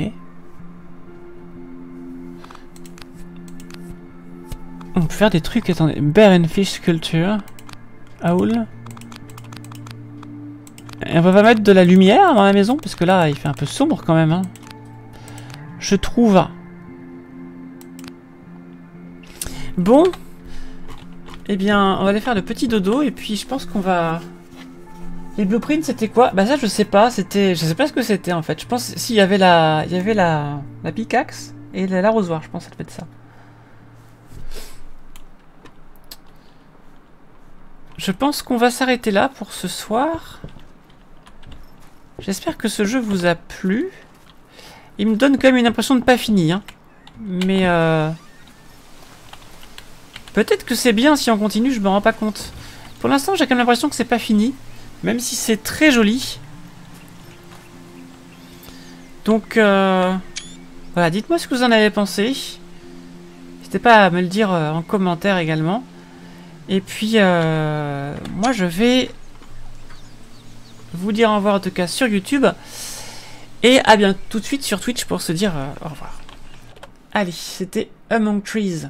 On peut faire des trucs, attendez. Bear and fish sculpture. Owl. Et on va pas mettre de la lumière dans la maison, parce que là, il fait un peu sombre quand même. Hein. Je trouve. Bon. Eh bien, on va aller faire le petit dodo, et puis je pense qu'on va... Les blueprints, c'était quoi? Bah ça, je sais pas. C'était... Je sais pas ce que c'était, en fait. Je pense... Si, il y avait la pickaxe et l'arrosoir. Je pense que ça devait être ça. Je pense qu'on va s'arrêter là pour ce soir. J'espère que ce jeu vous a plu. Il me donne quand même une impression de pas fini. Hein. Mais peut-être que c'est bien si on continue, je me rends pas compte. Pour l'instant, j'ai quand même l'impression que c'est pas fini. Même si c'est très joli. Donc, voilà, dites-moi ce que vous en avez pensé. N'hésitez pas à me le dire en commentaire également. Et puis, moi je vais vous dire au revoir en tout cas sur YouTube. Et à bientôt tout de suite sur Twitch pour se dire au revoir. Allez, c'était Among Trees.